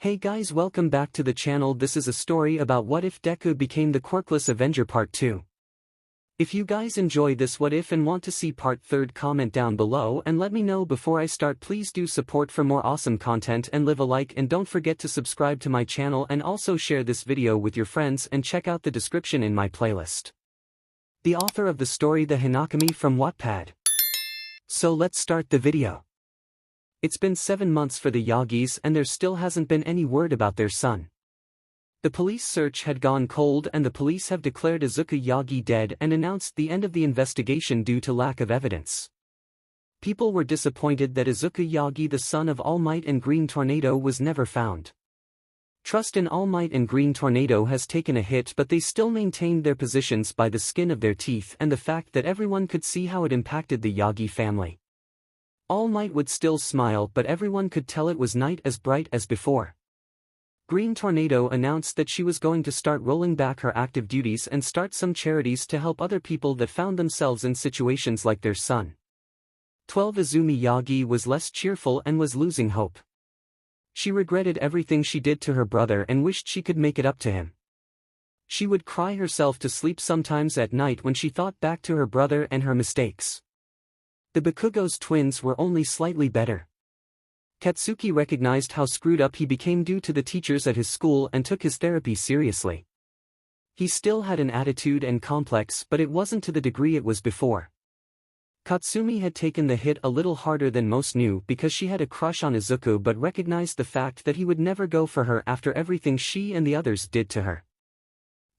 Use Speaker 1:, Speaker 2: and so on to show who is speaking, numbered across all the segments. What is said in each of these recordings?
Speaker 1: Hey guys, welcome back to the channel. This is a story about what if Deku became the Quirkless Avenger Part 2. If you guys enjoy this what if and want to see part 3, comment down below and let me know before I start. Please do support for more awesome content and leave a like, and don't forget to subscribe to my channel and also share this video with your friends and check out the description in my playlist. The author of the story, TheHinokami from Wattpad. So let's start the video. It's been 7 months for the Yagis and there still hasn't been any word about their son. The police search had gone cold and the police have declared Izuku Yagi dead and announced the end of the investigation due to lack of evidence. People were disappointed that Izuku Yagi, the son of All Might and Green Tornado, was never found. Trust in All Might and Green Tornado has taken a hit, but they still maintained their positions by the skin of their teeth and the fact that everyone could see how it impacted the Yagi family. All Might would still smile, but everyone could tell it was not as bright as before. Green Tornado announced that she was going to start rolling back her active duties and start some charities to help other people that found themselves in situations like their son. 12 Izumi Yagi was less cheerful and was losing hope. She regretted everything she did to her brother and wished she could make it up to him. She would cry herself to sleep sometimes at night when she thought back to her brother and her mistakes. The Bakugo's twins were only slightly better. Katsuki recognized how screwed up he became due to the teachers at his school and took his therapy seriously. He still had an attitude and complex, but it wasn't to the degree it was before. Katsumi had taken the hit a little harder than most knew because she had a crush on Izuku, but recognized the fact that he would never go for her after everything she and the others did to her.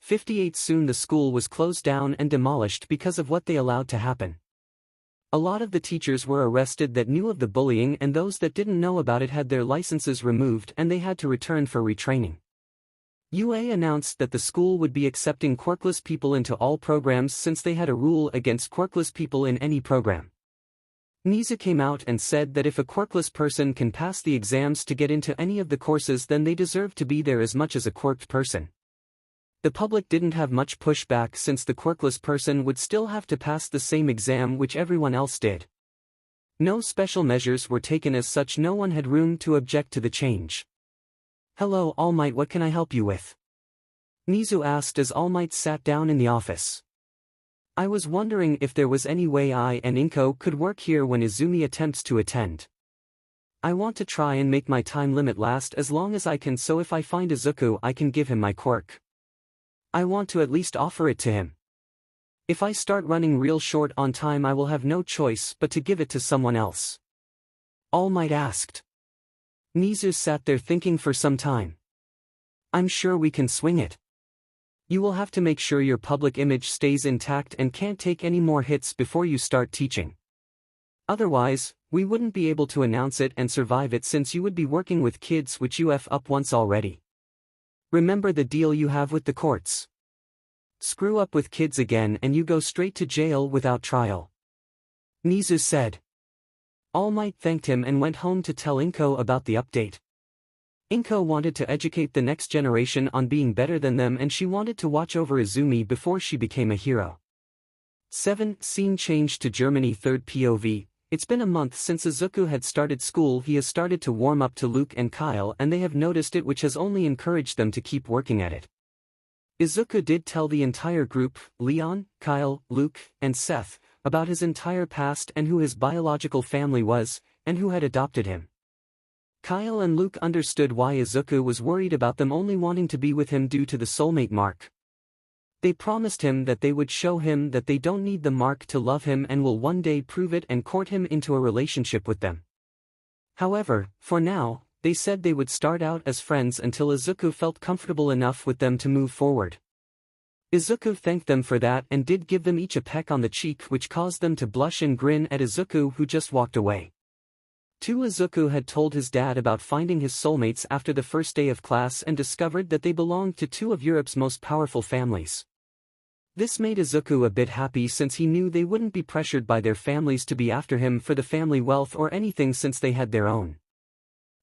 Speaker 1: 58 Soon the school was closed down and demolished because of what they allowed to happen. A lot of the teachers were arrested that knew of the bullying, and those that didn't know about it had their licenses removed and they had to return for retraining. UA announced that the school would be accepting quirkless people into all programs since they had a rule against quirkless people in any program. 𝗵𝗃 came out and said that if a quirkless person can pass the exams to get into any of the courses, then they deserve to be there as much as a quirked person. The public didn't have much pushback since the quirkless person would still have to pass the same exam which everyone else did. No special measures were taken as such. No one had room to object to the change. "Hello All Might, what can I help you with?" 𝗵𝗃 asked as All Might sat down in the office. "I was wondering if there was any way I and Inko could work here when Izumi attempts to attend. I want to try and make my time limit last as long as I can, so if I find Izuku I can give him my quirk. I want to at least offer it to him. If I start running real short on time I will have no choice but to give it to someone else." All Might asked. 𝗵𝗃 sat there thinking for some time. "I'm sure we can swing it. You will have to make sure your public image stays intact and can't take any more hits before you start teaching. Otherwise, we wouldn't be able to announce it and survive it since you would be working with kids which you f up once already. Remember the deal you have with the courts. Screw up with kids again and you go straight to jail without trial," 𝗵𝗃 said. All Might thanked him and went home to tell Inko about the update. Inko wanted to educate the next generation on being better than them, and she wanted to watch over Izumi before she became a hero. 7 Scene changed to Germany. Third POV. It's been a month since Izuku had started school. He has started to warm up to Luke and Kyle and they have noticed it, which has only encouraged them to keep working at it. Izuku did tell the entire group, Leon, Kyle, Luke, and Seth, about his entire past and who his biological family was, and who had adopted him. Kyle and Luke understood why Izuku was worried about them only wanting to be with him due to the soulmate mark. They promised him that they would show him that they don't need the mark to love him and will one day prove it and court him into a relationship with them. However, for now, they said they would start out as friends until Izuku felt comfortable enough with them to move forward. Izuku thanked them for that and did give them each a peck on the cheek, which caused them to blush and grin at Izuku, who just walked away. 2 Izuku had told his dad about finding his soulmates after the first day of class and discovered that they belonged to 2 of Europe's most powerful families. This made Izuku a bit happy since he knew they wouldn't be pressured by their families to be after him for the family wealth or anything since they had their own.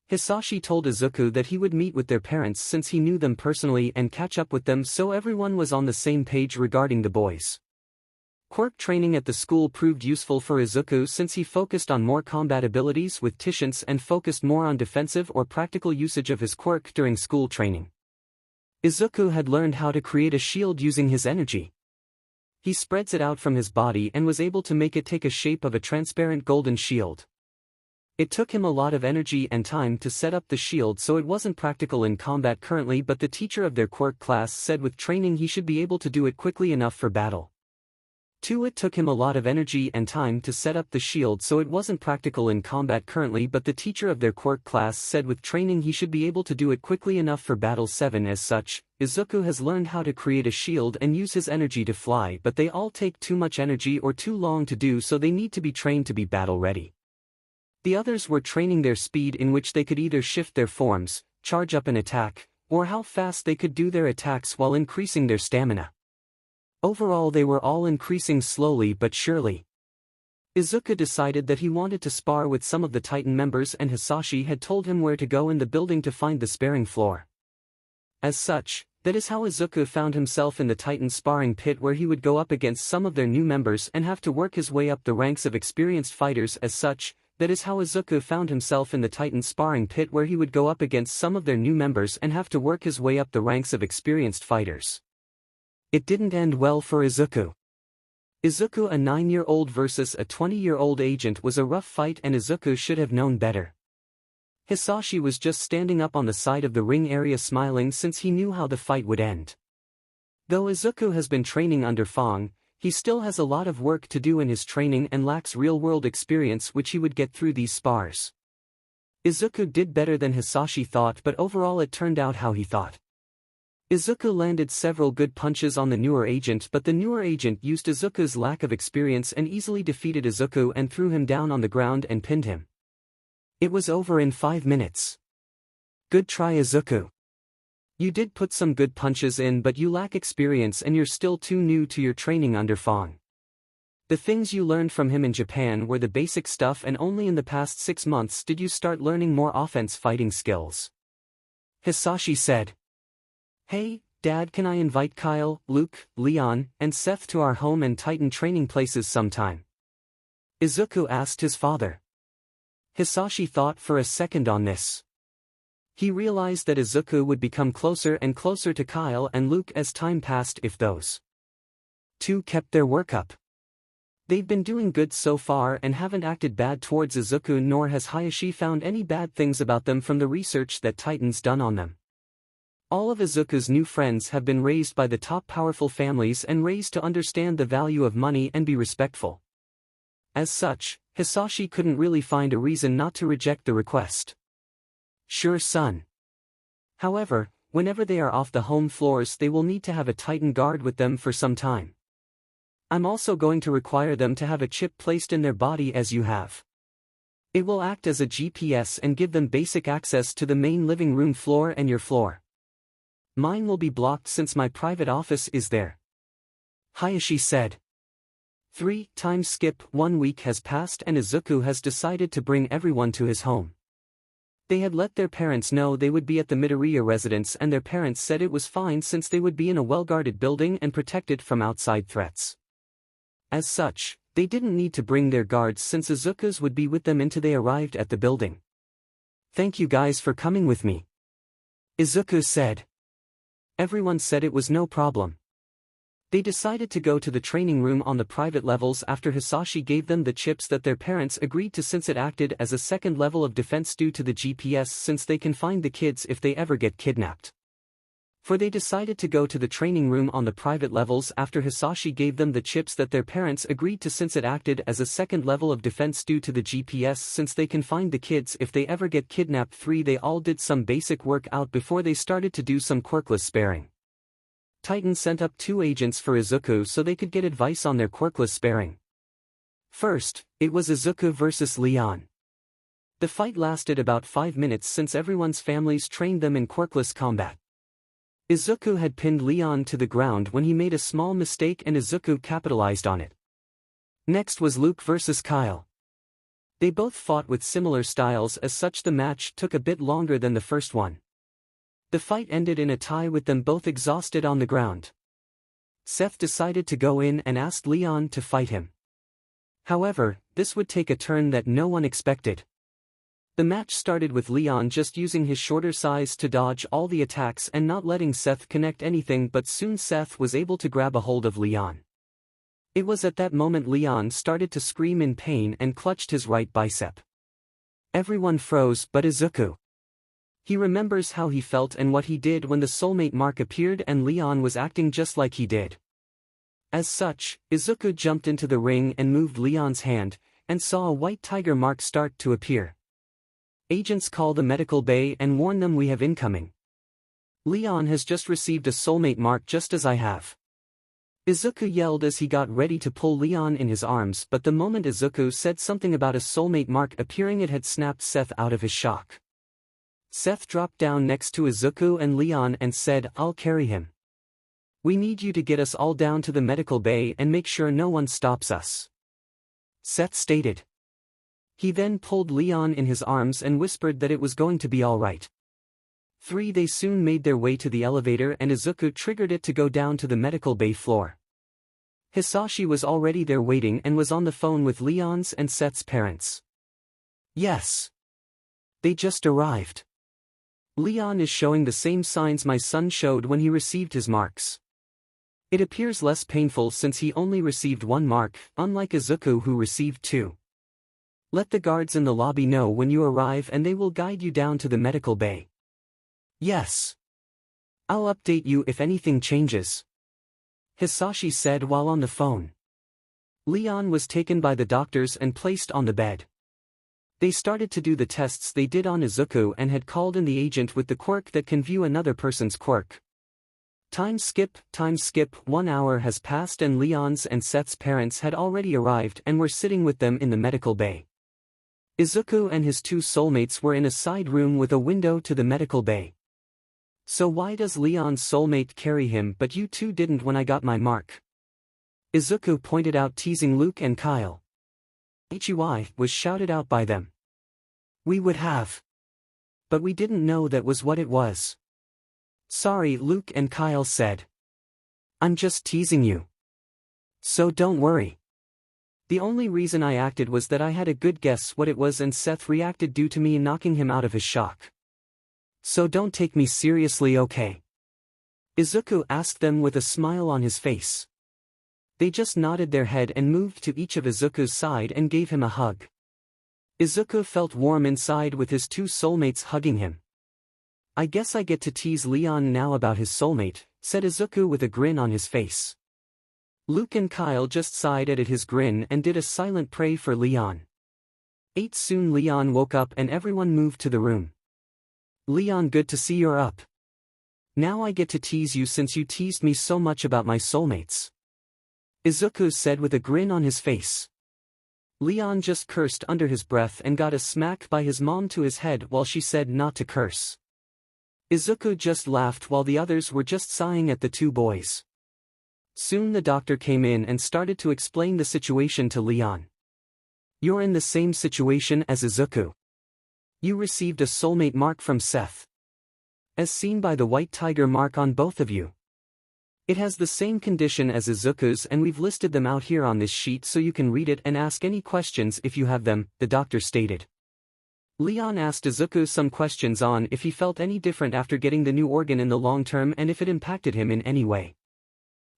Speaker 1: Hisashi told Izuku that he would meet with their parents since he knew them personally and catch up with them, so everyone was on the same page regarding the boys. Quirk training at the school proved useful for Izuku since he focused on more combat abilities with Tishin's and focused more on defensive or practical usage of his quirk during school training. Izuku had learned how to create a shield using his energy. He spreads it out from his body and was able to make it take a shape of a transparent golden shield. It took him a lot of energy and time to set up the shield, so it wasn't practical in combat currently, but the teacher of their quirk class said with training he should be able to do it quickly enough for battle. 2. It took him a lot of energy and time to set up the shield, so it wasn't practical in combat currently, but the teacher of their quirk class said with training he should be able to do it quickly enough for battle. 7. As such, Izuku has learned how to create a shield and use his energy to fly, but they all take too much energy or too long to do, so they need to be trained to be battle ready. The others were training their speed, in which they could either shift their forms, charge up an attack, or how fast they could do their attacks while increasing their stamina. Overall they were all increasing slowly but surely. Izuku decided that he wanted to spar with some of the Titan members, and Hisashi had told him where to go in the building to find the sparring floor. As such, that is how Izuku found himself in the Titan sparring pit, where he would go up against some of their new members and have to work his way up the ranks of experienced fighters. As such, that is how Izuku found himself in the Titan sparring pit, where he would go up against some of their new members and have to work his way up the ranks of experienced fighters. It didn't end well for Izuku. Izuku, a 9-year-old versus a 20-year-old agent, was a rough fight, and Izuku should have known better. Hisashi was just standing up on the side of the ring area smiling since he knew how the fight would end. Though Izuku has been training under 𝗵𝗃, he still has a lot of work to do in his training and lacks real-world experience which he would get through these spars. Izuku did better than Hisashi thought, but overall it turned out how he thought. Izuku landed several good punches on the newer agent, but the newer agent used Izuku's lack of experience and easily defeated Izuku and threw him down on the ground and pinned him. It was over in 5 minutes. Good try, Izuku. You did put some good punches in, but you lack experience and you're still too new to your training under 𝗵𝗃. The things you learned from him in Japan were the basic stuff, and only in the past 6 months did you start learning more offense fighting skills. Hisashi said. Hey, Dad, can I invite Kyle, Luke, Leon, and Seth to our home and Titan training places sometime? Izuku asked his father. Hisashi thought for a second on this. He realized that Izuku would become closer and closer to Kyle and Luke as time passed if those two kept their work up. They've been doing good so far and haven't acted bad towards Izuku, nor has Hayashi found any bad things about them from the research that Titan's done on them. All of Izuku's new friends have been raised by the top powerful families and raised to understand the value of money and be respectful. As such, Hisashi couldn't really find a reason not to reject the request. Sure, son. However, whenever they are off the home floors, they will need to have a Titan guard with them for some time. I'm also going to require them to have a chip placed in their body as you have. It will act as a GPS and give them basic access to the main living room floor and your floor. Mine will be blocked since my private office is there. Hayashi said. 3 times skip 1 week has passed and Izuku has decided to bring everyone to his home. They had let their parents know they would be at the 𝗵𝗃 residence, and their parents said it was fine since they would be in a well-guarded building and protected from outside threats. As such, they didn't need to bring their guards since Izuku's would be with them until they arrived at the building. Thank you guys for coming with me, Izuku said. Everyone said it was no problem. They decided to go to the training room on the private levels after Hisashi gave them the chips that their parents agreed to, since it acted as a second level of defense due to the GPS, since they can find the kids if they ever get kidnapped. For they decided to go to the training room on the private levels after Hisashi gave them the chips that their parents agreed to, since it acted as a second level of defense due to the GPS, since they can find the kids if they ever get kidnapped. 3 They all did some basic work out before they started to do some quirkless sparring. Titan sent up 2 agents for Izuku so they could get advice on their quirkless sparring. First, it was Izuku versus Leon. The fight lasted about 5 minutes since everyone's families trained them in quirkless combat. Izuku had pinned Leon to the ground when he made a small mistake and Izuku capitalized on it. Next was Luke versus Kyle. They both fought with similar styles, as such the match took a bit longer than the first one. The fight ended in a tie with them both exhausted on the ground. Seth decided to go in and asked Leon to fight him. However, this would take a turn that no one expected. The match started with Leon just using his shorter size to dodge all the attacks and not letting Seth connect anything, but soon Seth was able to grab a hold of Leon. It was at that moment Leon started to scream in pain and clutched his right bicep. Everyone froze but Izuku. He remembers how he felt and what he did when the soulmate mark appeared, and Leon was acting just like he did. As such, Izuku jumped into the ring and moved Leon's hand, and saw a white tiger mark start to appear. Agents call the medical bay and warn them we have incoming. Leon has just received a soulmate mark just as I have. Izuku yelled as he got ready to pull Leon in his arms, but the moment Izuku said something about a soulmate mark appearing, it had snapped Seth out of his shock. Seth dropped down next to Izuku and Leon and said, "I'll carry him. We need you to get us all down to the medical bay and make sure no one stops us," Seth stated. He then pulled Leon in his arms and whispered that it was going to be all right. They soon made their way to the elevator and Izuku triggered it to go down to the medical bay floor. Hisashi was already there waiting and was on the phone with Leon's and Seth's parents. "Yes. They just arrived. Leon is showing the same signs my son showed when he received his marks. It appears less painful since he only received one mark, unlike Izuku who received two. Let the guards in the lobby know when you arrive and they will guide you down to the medical bay." "Yes. I'll update you if anything changes," Hisashi said while on the phone. Leon was taken by the doctors and placed on the bed. They started to do the tests they did on Izuku and had called in the agent with the quirk that can view another person's quirk. Time skip, 1 hour has passed and Leon's and Seth's parents had already arrived and were sitting with them in the medical bay. Izuku and his two soulmates were in a side room with a window to the medical bay. "So why does Leon's soulmate carry him but you two didn't when I got my mark?" Izuku pointed out, teasing Luke and Kyle. "Ichiwai" was shouted out by them. "We would have. But we didn't know that was what it was." "Sorry," Luke and Kyle said. "I'm just teasing you. So don't worry. The only reason I acted was that I had a good guess what it was and Seth reacted due to me knocking him out of his shock. So don't take me seriously, okay?" Izuku asked them with a smile on his face. They just nodded their head and moved to each of Izuku's side and gave him a hug. Izuku felt warm inside with his two soulmates hugging him. "I guess I get to tease Leon now about his soulmate," said Izuku with a grin on his face. Luke and Kyle just sighed at his grin and did a silent pray for Leon. Soon Leon woke up and everyone moved to the room. "Leon, good to see you're up. Now I get to tease you since you teased me so much about my soulmates," Izuku said with a grin on his face. Leon just cursed under his breath and got a smack by his mom to his head while she said not to curse. Izuku just laughed while the others were just sighing at the two boys. Soon the doctor came in and started to explain the situation to Leon. "You're in the same situation as Izuku. You received a soulmate mark from Seth. As seen by the white tiger mark on both of you. It has the same condition as Izuku's and we've listed them out here on this sheet so you can read it and ask any questions if you have them," the doctor stated. Leon asked Izuku some questions on if he felt any different after getting the new organ in the long term and if it impacted him in any way.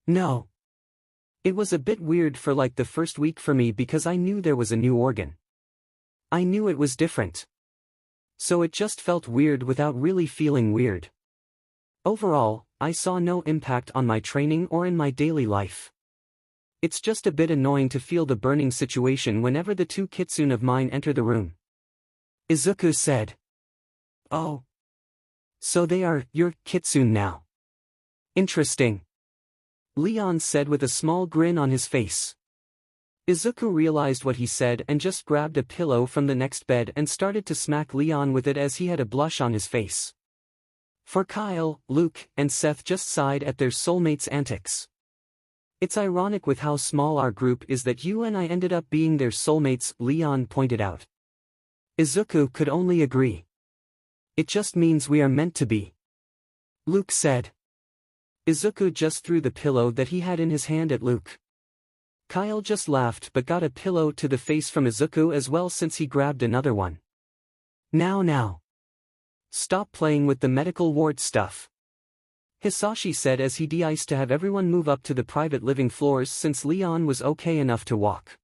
Speaker 1: "No. It was a bit weird for like the first week for me because I knew there was a new organ. I knew it was different. So it just felt weird without really feeling weird. Overall, I saw no impact on my training or in my daily life. It's just a bit annoying to feel the burning situation whenever the two kitsune of mine enter the room," Izuku said. "Oh. So they are your kitsune now. Interesting," Leon said with a small grin on his face. Izuku realized what he said and just grabbed a pillow from the next bed and started to smack Leon with it as he had a blush on his face. For Kyle, Luke, and Seth just sighed at their soulmates' antics. "It's ironic with how small our group is that you and I ended up being their soulmates," Leon pointed out. Izuku could only agree. "It just means we are meant to be," Luke said. Izuku just threw the pillow that he had in his hand at Luke. Kyle just laughed but got a pillow to the face from Izuku as well since he grabbed another one. Now. Stop playing with the medical ward stuff. Hisashi said as he de-iced to have everyone move up to the private living floors since Leon was okay enough to walk.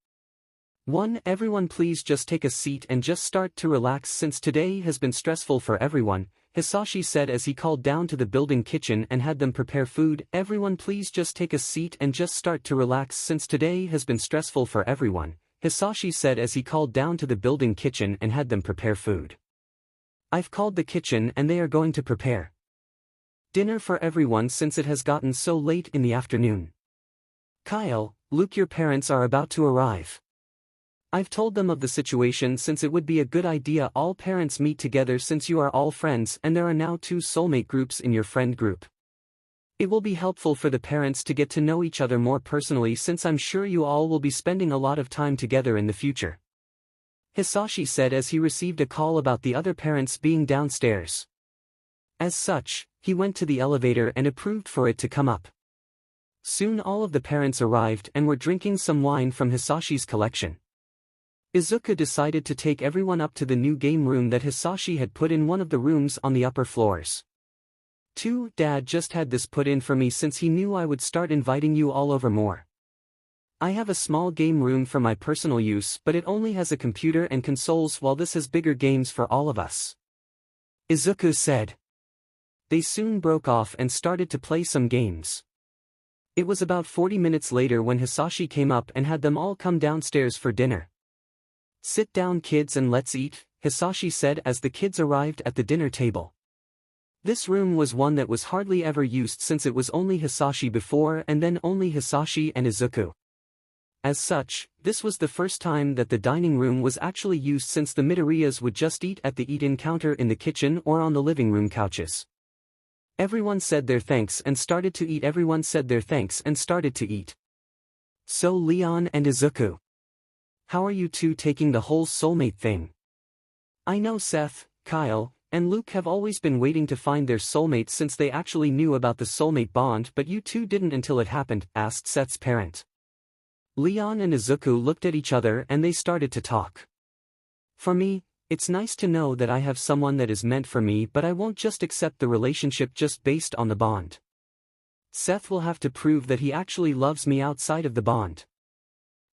Speaker 1: Everyone please just take a seat and just start to relax since today has been stressful for everyone, Hisashi said as he called down to the building kitchen and had them prepare food. Everyone please just take a seat and just start to relax since today has been stressful for everyone, Hisashi said as he called down to the building kitchen and had them prepare food. I've called the kitchen and they are going to prepare dinner for everyone since it has gotten so late in the afternoon. Kyle, Luke, your parents are about to arrive. I've told them of the situation since it would be a good idea all parents meet together since you are all friends and there are now 2 soulmate groups in your friend group. It will be helpful for the parents to get to know each other more personally since I'm sure you all will be spending a lot of time together in the future. Hisashi said as he received a call about the other parents being downstairs. As such, he went to the elevator and approved for it to come up. Soon all of the parents arrived and were drinking some wine from Hisashi's collection. Izuku decided to take everyone up to the new game room that Hisashi had put in one of the rooms on the upper floors. Dad just had this put in for me since he knew I would start inviting you all over more. I have a small game room for my personal use but it only has a computer and consoles while this has bigger games for all of us. Izuku said. They soon broke off and started to play some games. It was about 40 minutes later when Hisashi came up and had them all come downstairs for dinner. Sit down kids and let's eat, Hisashi said as the kids arrived at the dinner table. This room was one that was hardly ever used since it was only Hisashi before and then only Hisashi and Izuku. As such, this was the first time that the dining room was actually used since the Midoriyas would just eat at the eat-in counter in the kitchen or on the living room couches. Everyone said their thanks and started to eat. So Leon and Izuku. How are you 2 taking the whole soulmate thing? I know Seth, Kyle, and Luke have always been waiting to find their soulmate since they actually knew about the soulmate bond but you 2 didn't until it happened, asked Seth's parent. Leon and Izuku looked at each other and they started to talk. For me, it's nice to know that I have someone that is meant for me but I won't just accept the relationship just based on the bond. Seth will have to prove that he actually loves me outside of the bond.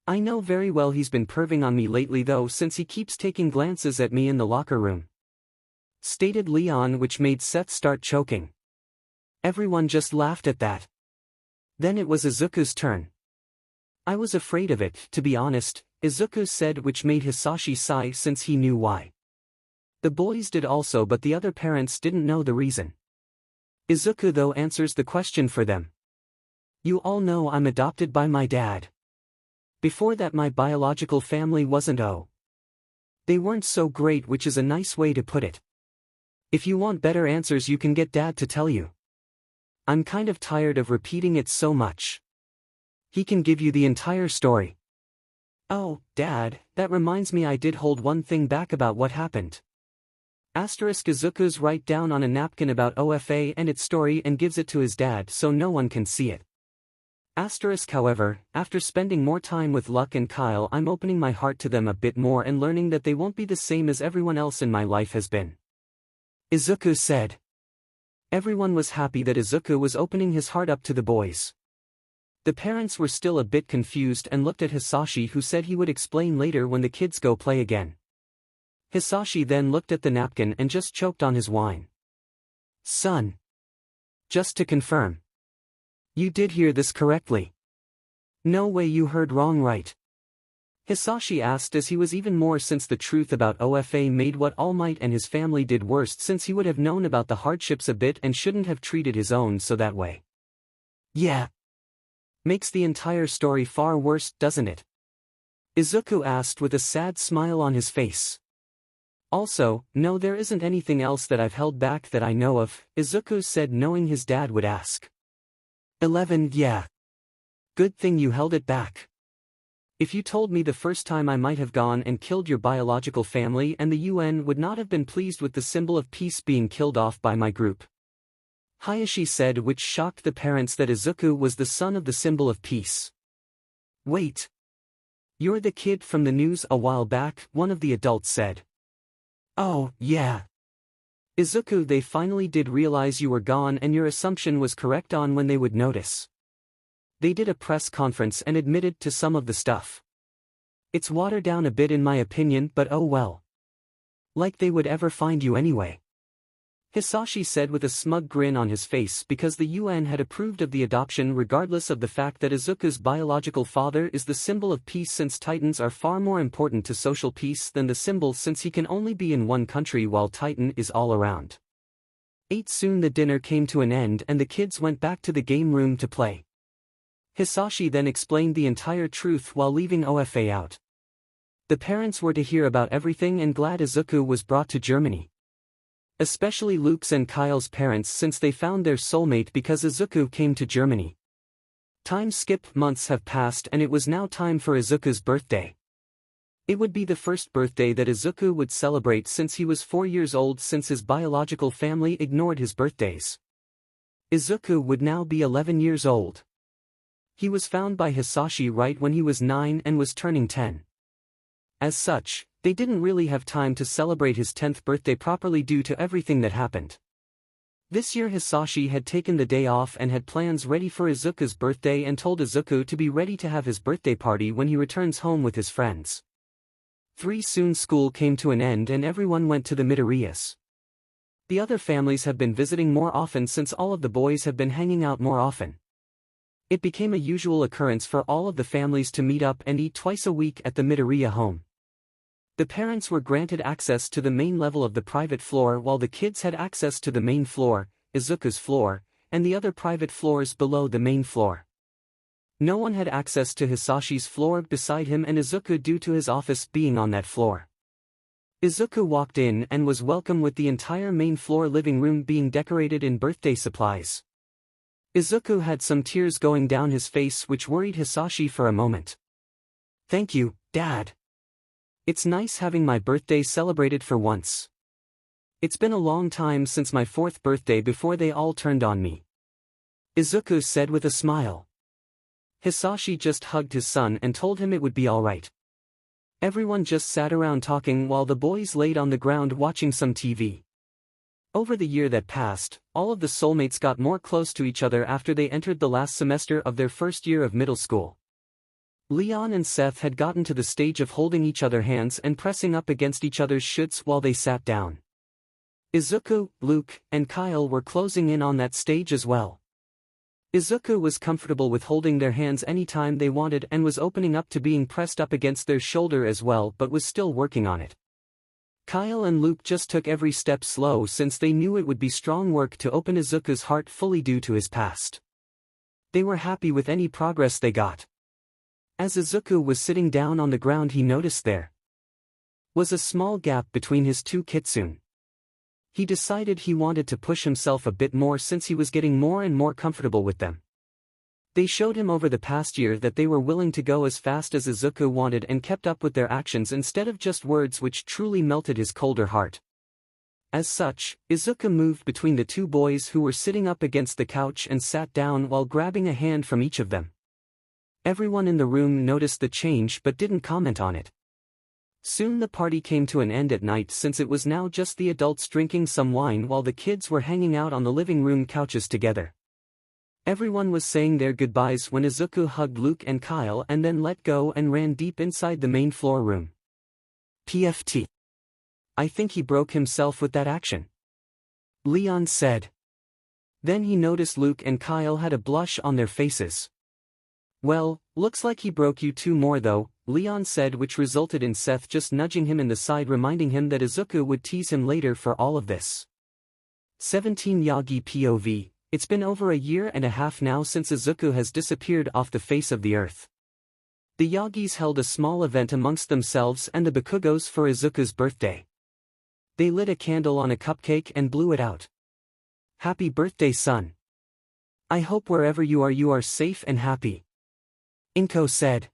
Speaker 1: I know very well he's been perving on me lately though since he keeps taking glances at me in the locker room. Stated Leon, which made Seth start choking. Everyone just laughed at that. Then it was Izuku's turn. I was afraid of it, to be honest, Izuku said, which made Hisashi sigh since he knew why. The boys did also but the other parents didn't know the reason. Izuku though answers the question for them. You all know I'm adopted by my dad. Before that my biological family wasn't they weren't so great, which is a nice way to put it. If you want better answers you can get Dad to tell you. I'm kind of tired of repeating it so much. He can give you the entire story. Oh, Dad, that reminds me I did hold one thing back about what happened. Izuku's write down on a napkin about OFA and its story and gives it to his dad so no one can see it. However, after spending more time with Luck and Kyle I'm opening my heart to them a bit more and learning that they won't be the same as everyone else in my life has been. Izuku said. Everyone was happy that Izuku was opening his heart up to the boys. The parents were still a bit confused and looked at Hisashi, who said he would explain later when the kids go play again. Hisashi then looked at the napkin and just choked on his wine. Son. Just to confirm. You did hear this correctly. No way you heard wrong, right? Hisashi asked as he was even more since the truth about OFA made what All Might and his family did worst since he would have known about the hardships a bit and shouldn't have treated his own so that way. Yeah. Makes the entire story far worse, doesn't it? Izuku asked with a sad smile on his face. Also, no, there isn't anything else that I've held back that I know of, Izuku said, knowing his dad would ask. 11 Yeah. Good thing you held it back. If you told me the first time I might have gone and killed your biological family and the UN would not have been pleased with the symbol of peace being killed off by my group. Hayashi said, which shocked the parents that Izuku was the son of the symbol of peace. Wait. You're the kid from the news a while back, one of the adults said. Oh, yeah. Izuku, they finally did realize you were gone and your assumption was correct on when they would notice. They did a press conference and admitted to some of the stuff. It's watered down a bit in my opinion, but oh well. Like they would ever find you anyway. Hisashi said with a smug grin on his face because the UN had approved of the adoption regardless of the fact that Izuku's biological father is the symbol of peace, since Titans are far more important to social peace than the symbol, since he can only be in one country while Titan is all around. Soon the dinner came to an end and the kids went back to the game room to play. Hisashi then explained the entire truth while leaving OFA out. The parents were to hear about everything and glad Izuku was brought to Germany. Especially Luke's and Kyle's parents, since they found their soulmate because Izuku came to Germany. Months have passed and it was now time for Izuku's birthday. It would be the first birthday that Izuku would celebrate since he was 4 years old, since his biological family ignored his birthdays. Izuku would now be 11 years old. He was found by Hisashi right when he was 9 and was turning 10. As such, they didn't really have time to celebrate his 10th birthday properly due to everything that happened. This year Hisashi had taken the day off and had plans ready for Izuku's birthday and told Izuku to be ready to have his birthday party when he returns home with his friends. Soon school came to an end and everyone went to the 𝗵𝗃𝗧𝗏. The other families have been visiting more often since all of the boys have been hanging out more often. It became a usual occurrence for all of the families to meet up and eat twice a week at the 𝗵𝗃𝗧𝗏 home. The parents were granted access to the main level of the private floor while the kids had access to the main floor, Izuku's floor, and the other private floors below the main floor. No one had access to Hisashi's floor beside him and Izuku due to his office being on that floor. Izuku walked in and was welcomed with the entire main floor living room being decorated in birthday supplies. Izuku had some tears going down his face, which worried Hisashi for a moment. Thank you, Dad. It's nice having my birthday celebrated for once. It's been a long time since my 4th birthday before they all turned on me. Izuku said with a smile. Hisashi just hugged his son and told him it would be alright. Everyone just sat around talking while the boys laid on the ground watching some TV. Over the year that passed, all of the soulmates got more close to each other after they entered the last semester of their first year of middle school. Leon and Seth had gotten to the stage of holding each other's hands and pressing up against each other's shirts while they sat down. Izuku, Luke, and Kyle were closing in on that stage as well. Izuku was comfortable with holding their hands anytime they wanted and was opening up to being pressed up against their shoulder as well, but was still working on it. Kyle and Luke just took every step slow since they knew it would be strong work to open Izuku's heart fully due to his past. They were happy with any progress they got. As Izuku was sitting down on the ground, he noticed there was a small gap between his two kitsune. He decided he wanted to push himself a bit more since he was getting more and more comfortable with them. They showed him over the past year that they were willing to go as fast as Izuku wanted and kept up with their actions instead of just words, which truly melted his colder heart. As such, Izuku moved between the two boys who were sitting up against the couch and sat down while grabbing a hand from each of them. Everyone in the room noticed the change but didn't comment on it. Soon the party came to an end at night since it was now just the adults drinking some wine while the kids were hanging out on the living room couches together. Everyone was saying their goodbyes when Izuku hugged Luke and Kyle and then let go and ran deep inside the main floor room. PFT. I think he broke himself with that action. Leon said. Then he noticed Luke and Kyle had a blush on their faces. Well, looks like he broke you two more though, Leon said, which resulted in Seth just nudging him in the side, reminding him that Izuku would tease him later for all of this. 17 Yagi POV. It's been over 1.5 years now since Izuku has disappeared off the face of the earth. The Yagis held a small event amongst themselves and the Bakugos for Izuku's birthday. They lit a candle on a cupcake and blew it out. Happy birthday, son. I hope wherever you are safe and happy. Inko said.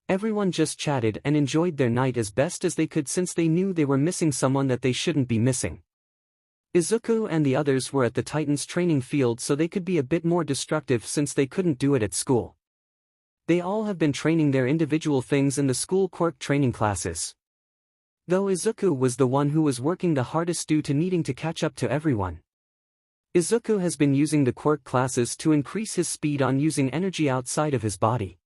Speaker 1: Everyone just chatted and enjoyed their night as best as they could since they knew they were missing someone that they shouldn't be missing. Izuku and the others were at the Titans training field so they could be a bit more destructive since they couldn't do it at school. They all have been training their individual things in the school quirk training classes. Though Izuku was the one who was working the hardest due to needing to catch up to everyone. Izuku has been using the quirk classes to increase his speed on using energy outside of his body.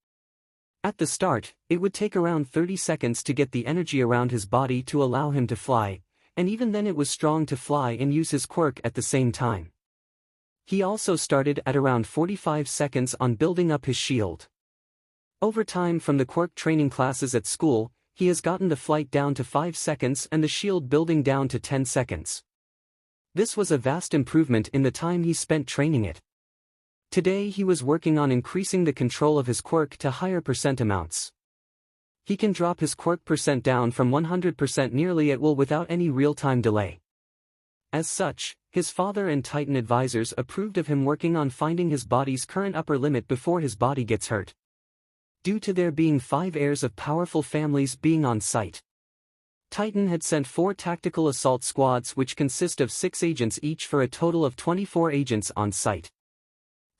Speaker 1: At the start, it would take around 30 seconds to get the energy around his body to allow him to fly, and even then it was strong to fly and use his quirk at the same time. He also started at around 45 seconds on building up his shield. Over time from the quirk training classes at school, he has gotten the flight down to 5 seconds and the shield building down to 10 seconds. This was a vast improvement in the time he spent training it. Today he was working on increasing the control of his quirk to higher percent amounts. He can drop his quirk percent down from 100% nearly at will without any real-time delay. As such, his father and Titan advisors approved of him working on finding his body's current upper limit before his body gets hurt. Due to there being 5 heirs of powerful families being on site, Titan had sent 4 tactical assault squads which consist of 6 agents each for a total of 24 agents on site.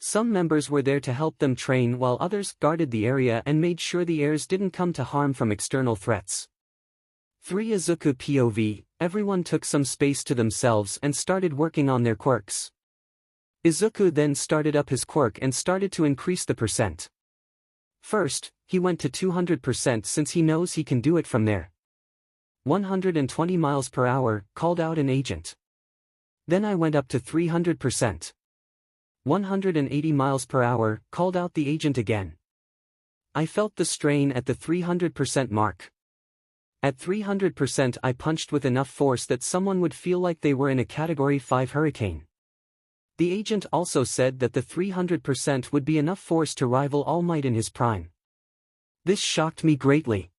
Speaker 1: Some members were there to help them train while others guarded the area and made sure the heirs didn't come to harm from external threats. 3 Izuku POV, everyone took some space to themselves and started working on their quirks. Izuku then started up his quirk and started to increase the percent. First, he went to 200% since he knows he can do it from there. 120 miles per hour, called out an agent. Then I went up to 300%. 180 miles per hour, called out the agent again. I felt the strain at the 300% mark. At 300% I punched with enough force that someone would feel like they were in a Category 5 hurricane. The agent also said that the 300% would be enough force to rival All Might in his prime. This shocked me greatly.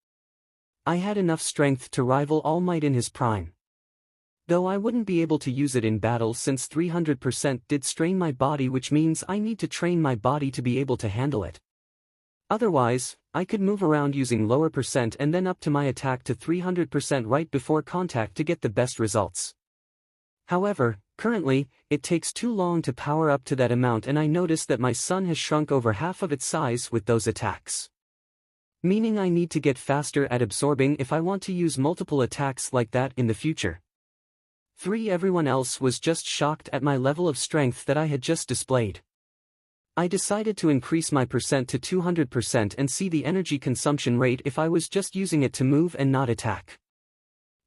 Speaker 1: I had enough strength to rival All Might in his prime. Though I wouldn't be able to use it in battle since 300% did strain my body, which means I need to train my body to be able to handle it. Otherwise, I could move around using lower percent and then up to my attack to 300% right before contact to get the best results. However, currently, it takes too long to power up to that amount and I notice that my sun has shrunk over half of its size with those attacks. Meaning I need to get faster at absorbing if I want to use multiple attacks like that in the future. 3 Everyone else was just shocked at my level of strength that I had just displayed. I decided to increase my percent to 200% and see the energy consumption rate if I was just using it to move and not attack.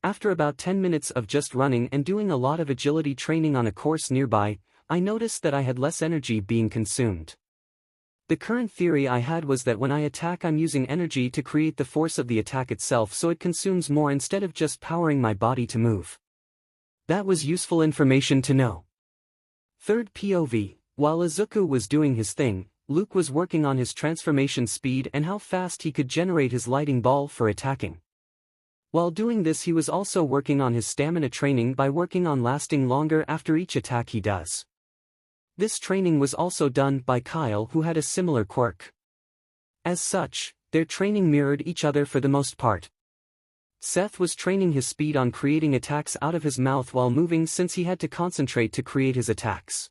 Speaker 1: After about 10 minutes of just running and doing a lot of agility training on a course nearby, I noticed that I had less energy being consumed. The current theory I had was that when I attack I'm using energy to create the force of the attack itself, so it consumes more instead of just powering my body to move. That was useful information to know. 3rd POV, while Izuku was doing his thing, Luke was working on his transformation speed and how fast he could generate his lighting ball for attacking. While doing this he was also working on his stamina training by working on lasting longer after each attack he does. This training was also done by Kyle, who had a similar quirk. As such, their training mirrored each other for the most part. Seth was training his speed on creating attacks out of his mouth while moving since he had to concentrate to create his attacks.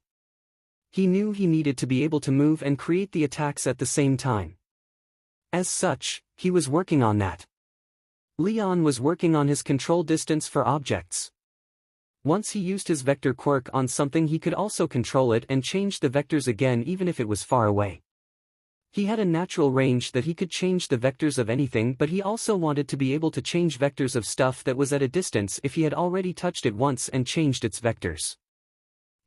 Speaker 1: He knew he needed to be able to move and create the attacks at the same time. As such, he was working on that. Leon was working on his control distance for objects. Once he used his vector quirk on something he could also control it and change the vectors again even if it was far away. He had a natural range that he could change the vectors of anything, but he also wanted to be able to change vectors of stuff that was at a distance if he had already touched it once and changed its vectors.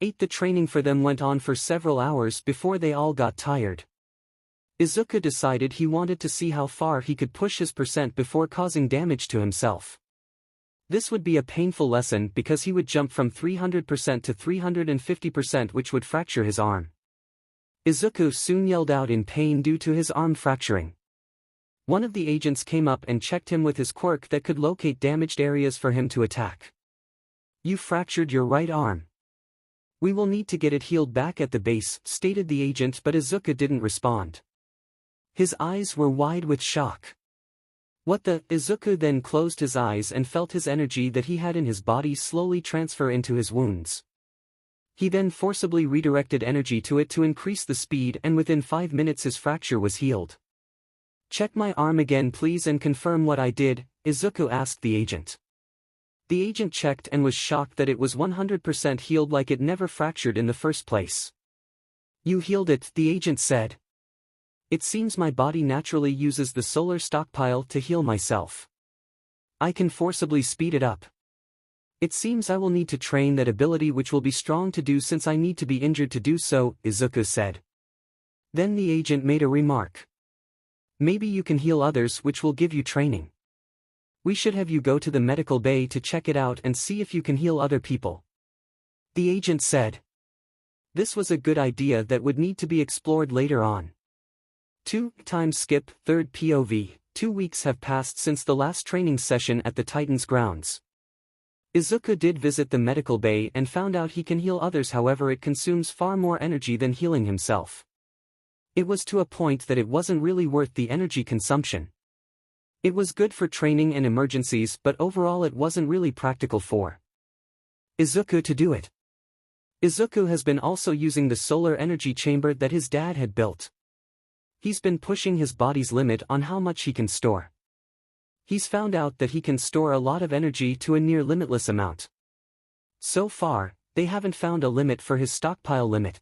Speaker 1: 8 The training for them went on for several hours before they all got tired. Izuku decided he wanted to see how far he could push his percent before causing damage to himself. This would be a painful lesson because he would jump from 300% to 350%, which would fracture his arm. Izuku soon yelled out in pain due to his arm fracturing. One of the agents came up and checked him with his quirk that could locate damaged areas for him to attack. "You fractured your right arm. We will need to get it healed back at the base," stated the agent, but Izuku didn't respond. His eyes were wide with shock. What the? Izuku then closed his eyes and felt his energy that he had in his body slowly transfer into his wounds. He then forcibly redirected energy to it to increase the speed, and within 5 minutes his fracture was healed. "Check my arm again please and confirm what I did," Izuku asked the agent. The agent checked and was shocked that it was 100% healed, like it never fractured in the first place. "You healed it," the agent said. "It seems my body naturally uses the solar stockpile to heal myself. I can forcibly speed it up. It seems I will need to train that ability, which will be strong to do since I need to be injured to do so," Izuku said. Then the agent made a remark. "Maybe you can heal others, which will give you training. We should have you go to the medical bay to check it out and see if you can heal other people," the agent said. This was a good idea that would need to be explored later on. 2:skip 3rd POV. 2 weeks have passed since the last training session at the Titan's grounds. Izuku did visit the medical bay and found out he can heal others, however it consumes far more energy than healing himself. It was to a point that it wasn't really worth the energy consumption. It was good for training and emergencies, but overall it wasn't really practical for Izuku to do it. Izuku has been also using the solar energy chamber that his dad had built. He's been pushing his body's limit on how much he can store. He's found out that he can store a lot of energy to a near limitless amount. So far, they haven't found a limit for his stockpile limit.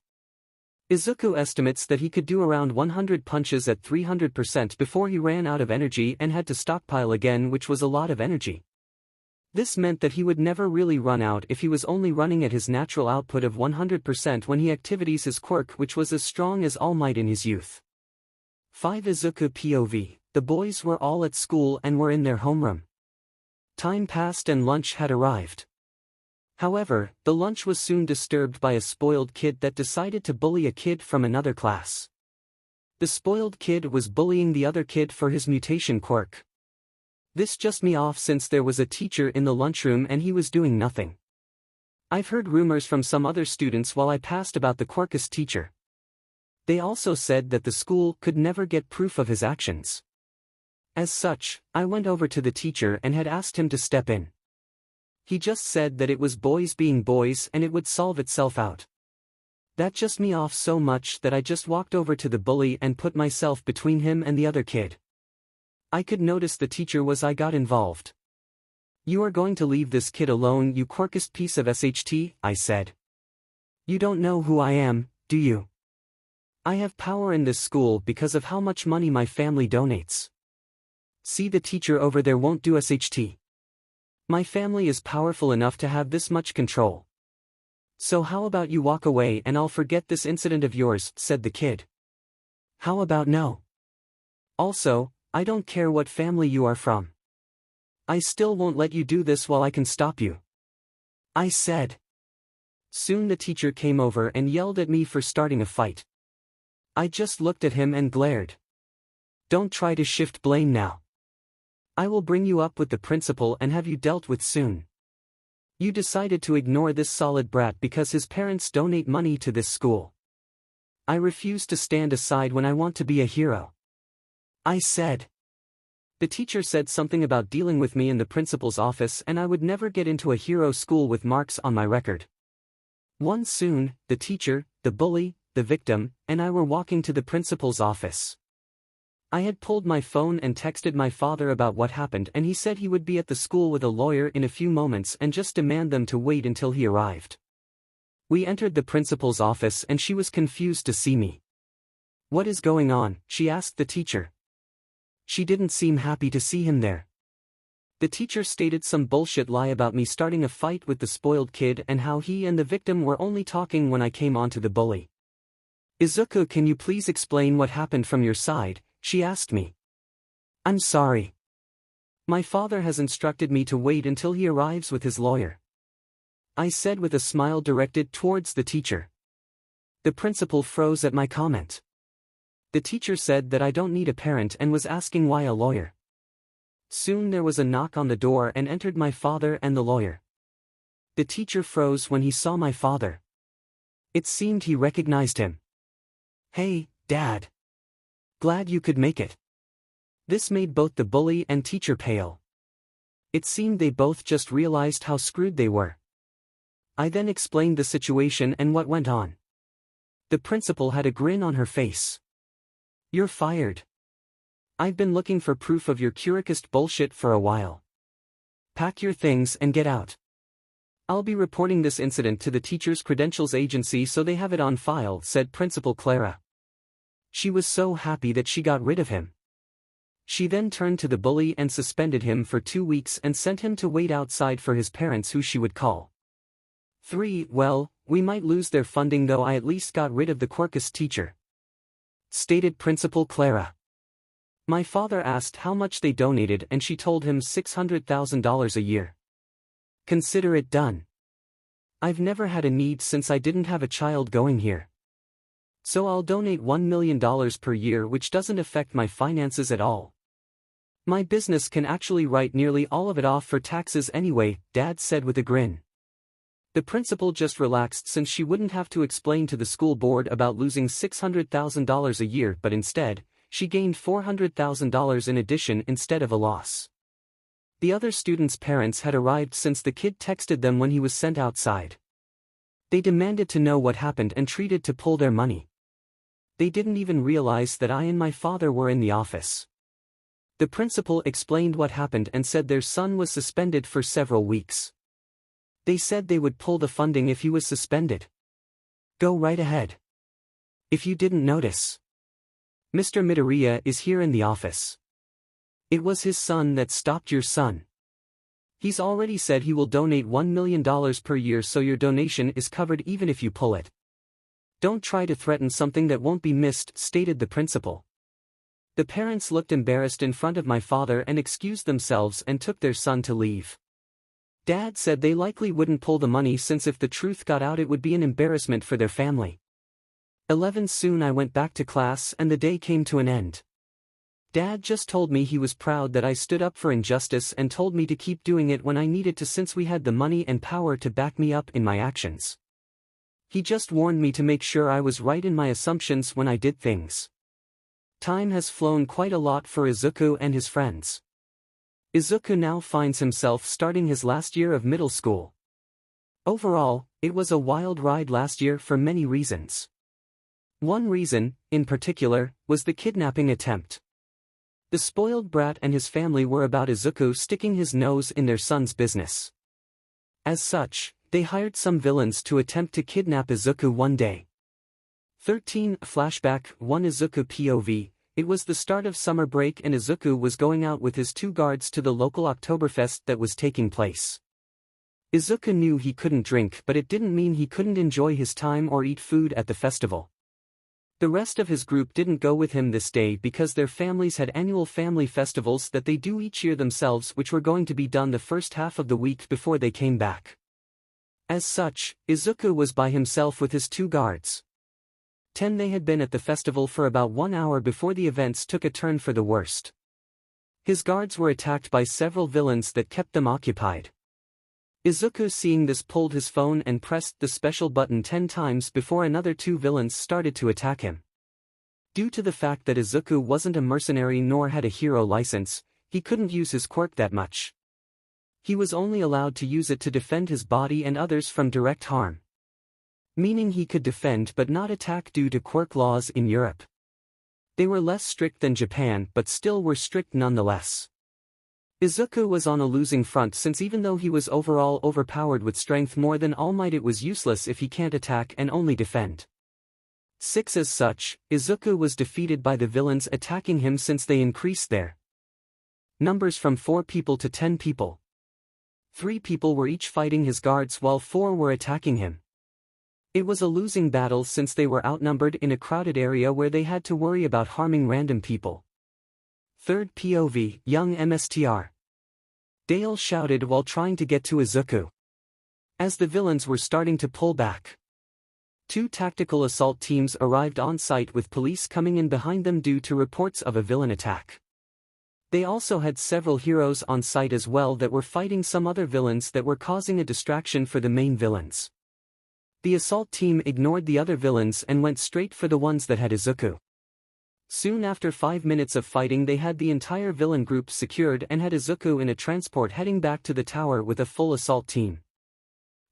Speaker 1: Izuku estimates that he could do around 100 punches at 300% before he ran out of energy and had to stockpile again, which was a lot of energy. This meant that he would never really run out if he was only running at his natural output of 100% when he activates his quirk, which was as strong as All Might in his youth. 5 Izuku POV. The boys were all at school and were in their homeroom. Time passed and lunch had arrived. However, the lunch was soon disturbed by a spoiled kid that decided to bully a kid from another class. The spoiled kid was bullying the other kid for his mutation quirk. This just me off since there was a teacher in the lunchroom and he was doing nothing. I've heard rumors from some other students while I passed about the Quirkless teacher. They also said that the school could never get proof of his actions. As such, I went over to the teacher and had asked him to step in. He just said that it was boys being boys and it would solve itself out. That just me off so much that I just walked over to the bully and put myself between him and the other kid. I could notice the teacher was I got involved. "You are going to leave this kid alone, you quirkless piece of SHT, I said. "You don't know who I am, do you? I have power in this school because of how much money my family donates. See, the teacher over there won't do SHT. My family is powerful enough to have this much control. So how about you walk away and I'll forget this incident of yours," said the kid. "How about no? Also, I don't care what family you are from. I still won't let you do this while I can stop you," I said. Soon the teacher came over and yelled at me for starting a fight. I just looked at him and glared. "Don't try to shift blame now. I will bring you up with the principal and have you dealt with soon. You decided to ignore this solid brat because his parents donate money to this school. I refuse to stand aside when I want to be a hero," I said. The teacher said something about dealing with me in the principal's office and I would never get into a hero school with marks on my record. One soon, the teacher, the bully, the victim, and I were walking to the principal's office. I had pulled my phone and texted my father about what happened, and he said he would be at the school with a lawyer in a few moments and just demand them to wait until he arrived. We entered the principal's office and she was confused to see me. "What is going on?" she asked the teacher. She didn't seem happy to see him there. The teacher stated some bullshit lie about me starting a fight with the spoiled kid and how he and the victim were only talking when I came onto the bully. "Izuku, can you please explain what happened from your side?" she asked me. "I'm sorry. My father has instructed me to wait until he arrives with his lawyer," I said with a smile directed towards the teacher. The principal froze at my comment. The teacher said that I don't need a parent and was asking why a lawyer. Soon there was a knock on the door and entered my father and the lawyer. The teacher froze when he saw my father. It seemed he recognized him. "Hey, Dad. Glad you could make it." This made both the bully and teacher pale. It seemed they both just realized how screwed they were. I then explained the situation and what went on. The principal had a grin on her face. "You're fired. I've been looking for proof of your 𝗧𝗧𝗃𝗧 bullshit for a while. Pack your things and get out. I'll be reporting this incident to the Teachers' Credentials Agency so they have it on file," said Principal 𝗧𝗧𝗃𝗧. She was so happy that she got rid of him. She then turned to the bully and suspended him for 2 weeks and sent him to wait outside for his parents who she would call. 3. Well, we might lose their funding though I at least got rid of the 𝗧𝗧𝗃𝗧 teacher, stated Principal 𝗧𝗧𝗃𝗧. My father asked how much they donated and she told him $600,000 a year. Consider it done. I've never had a need since I didn't have a child going here. So I'll donate $1 million per year, which doesn't affect my finances at all. My business can actually write nearly all of it off for taxes anyway, Dad said with a grin. The principal just relaxed since she wouldn't have to explain to the school board about losing $600,000 a year, but instead, she gained $400,000 in addition instead of a loss. The other students' parents had arrived since the kid texted them when he was sent outside. They demanded to know what happened and treated to pull their money. They didn't even realize that I and my father were in the office. The principal explained what happened and said their son was suspended for several weeks. They said they would pull the funding if he was suspended. Go right ahead. If you didn't notice, Mr. Midoriya is here in the office. It was his son that stopped your son. He's already said he will donate $1 million per year, so your donation is covered even if you pull it. Don't try to threaten something that won't be missed, stated the principal. The parents looked embarrassed in front of my father and excused themselves and took their son to leave. Dad said they likely wouldn't pull the money since if the truth got out it would be an embarrassment for their family. 11. Soon I went back to class and the day came to an end. Dad just told me he was proud that I stood up for injustice and told me to keep doing it when I needed to since we had the money and power to back me up in my actions. He just warned me to make sure I was right in my assumptions when I did things. Time has flown quite a lot for Izuku and his friends. Izuku now finds himself starting his last year of middle school. Overall, it was a wild ride last year for many reasons. One reason, in particular, was the kidnapping attempt. The spoiled brat and his family were about Izuku sticking his nose in their son's business. As such, they hired some villains to attempt to kidnap Izuku one day. 13. Flashback 1. Izuku POV. It was the start of summer break and Izuku was going out with his 2 guards to the local Oktoberfest that was taking place. Izuku knew he couldn't drink, but it didn't mean he couldn't enjoy his time or eat food at the festival. The rest of his group didn't go with him this day because their families had annual family festivals that they do each year themselves, which were going to be done the first half of the week before they came back. As such, Izuku was by himself with his 2 guards. 10. They had been at the festival for about 1 hour before the events took a turn for the worst. His guards were attacked by several villains that kept them occupied. Izuku, seeing this, pulled his phone and pressed the special button 10 times before another 2 villains started to attack him. Due to the fact that Izuku wasn't a mercenary nor had a hero license, he couldn't use his quirk that much. He was only allowed to use it to defend his body and others from direct harm. Meaning he could defend but not attack due to quirk laws in Europe. They were less strict than Japan but still were strict nonetheless. Izuku was on a losing front since even though he was overall overpowered with strength more than All Might, it was useless if he can't attack and only defend. 6. As such, Izuku was defeated by the villains attacking him since they increased their numbers from 4 people to 10 people. 3 people were each fighting his guards while 4 were attacking him. It was a losing battle since they were outnumbered in a crowded area where they had to worry about harming random people. 3rd POV, young Mr. Dale shouted while trying to get to Izuku. As the villains were starting to pull back, 2 tactical assault teams arrived on site with police coming in behind them due to reports of a villain attack. They also had several heroes on site as well that were fighting some other villains that were causing a distraction for the main villains. The assault team ignored the other villains and went straight for the ones that had Izuku. Soon after 5 minutes of fighting they had the entire villain group secured and had Izuku in a transport heading back to the tower with a full assault team.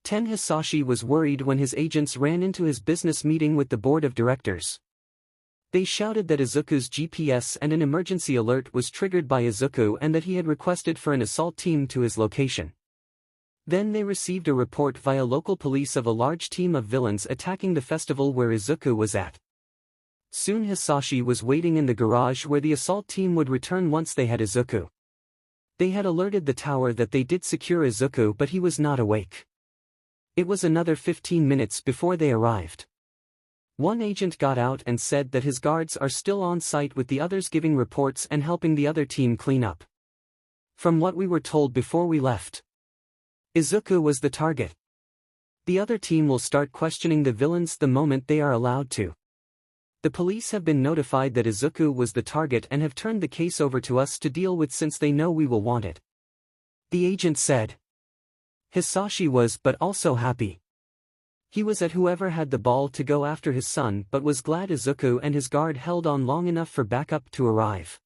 Speaker 1: 𝗵𝗃 was worried when his agents ran into his business meeting with the board of directors. They shouted that Izuku's GPS and an emergency alert was triggered by Izuku and that he had requested for an assault team to his location. Then they received a report via local police of a large team of villains attacking the festival where Izuku was at. Soon 𝗵𝗃 was waiting in the garage where the assault team would return once they had Izuku. They had alerted the tower that they did secure Izuku, but he was not awake. It was another 15 minutes before they arrived. One agent got out and said that his guards are still on site with the others giving reports and helping the other team clean up. From what we were told before we left, Izuku was the target. The other team will start questioning the villains the moment they are allowed to. The police have been notified that Izuku was the target and have turned the case over to us to deal with since they know we will want it. The agent said. 𝗵𝗃 was but also happy. He was at whoever had the ball to go after his son but was glad Izuku and his guard held on long enough for backup to arrive.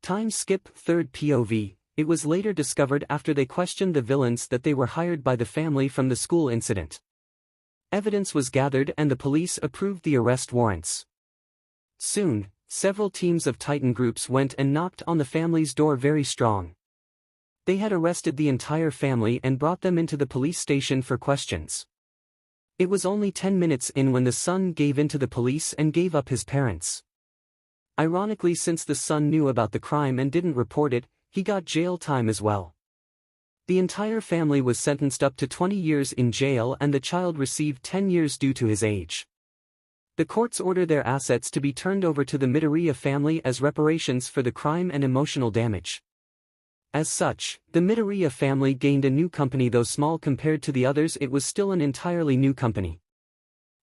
Speaker 1: Time skip 3rd POV. It was later discovered after they questioned the villains that they were hired by the family from the school incident. Evidence was gathered and the police approved the arrest warrants. Soon, several teams of Titan groups went and knocked on the family's door very strong. They had arrested the entire family and brought them into the police station for questions. It was only 10 minutes in when the son gave in to the police and gave up his parents. Ironically, since the son knew about the crime and didn't report it, he got jail time as well. The entire family was sentenced up to 20 years in jail and the child received 10 years due to his age. The courts ordered their assets to be turned over to the 𝗵𝗃 family as reparations for the crime and emotional damage. As such, the 𝗵𝗃 family gained a new company, though small compared to the others. It was still an entirely new company.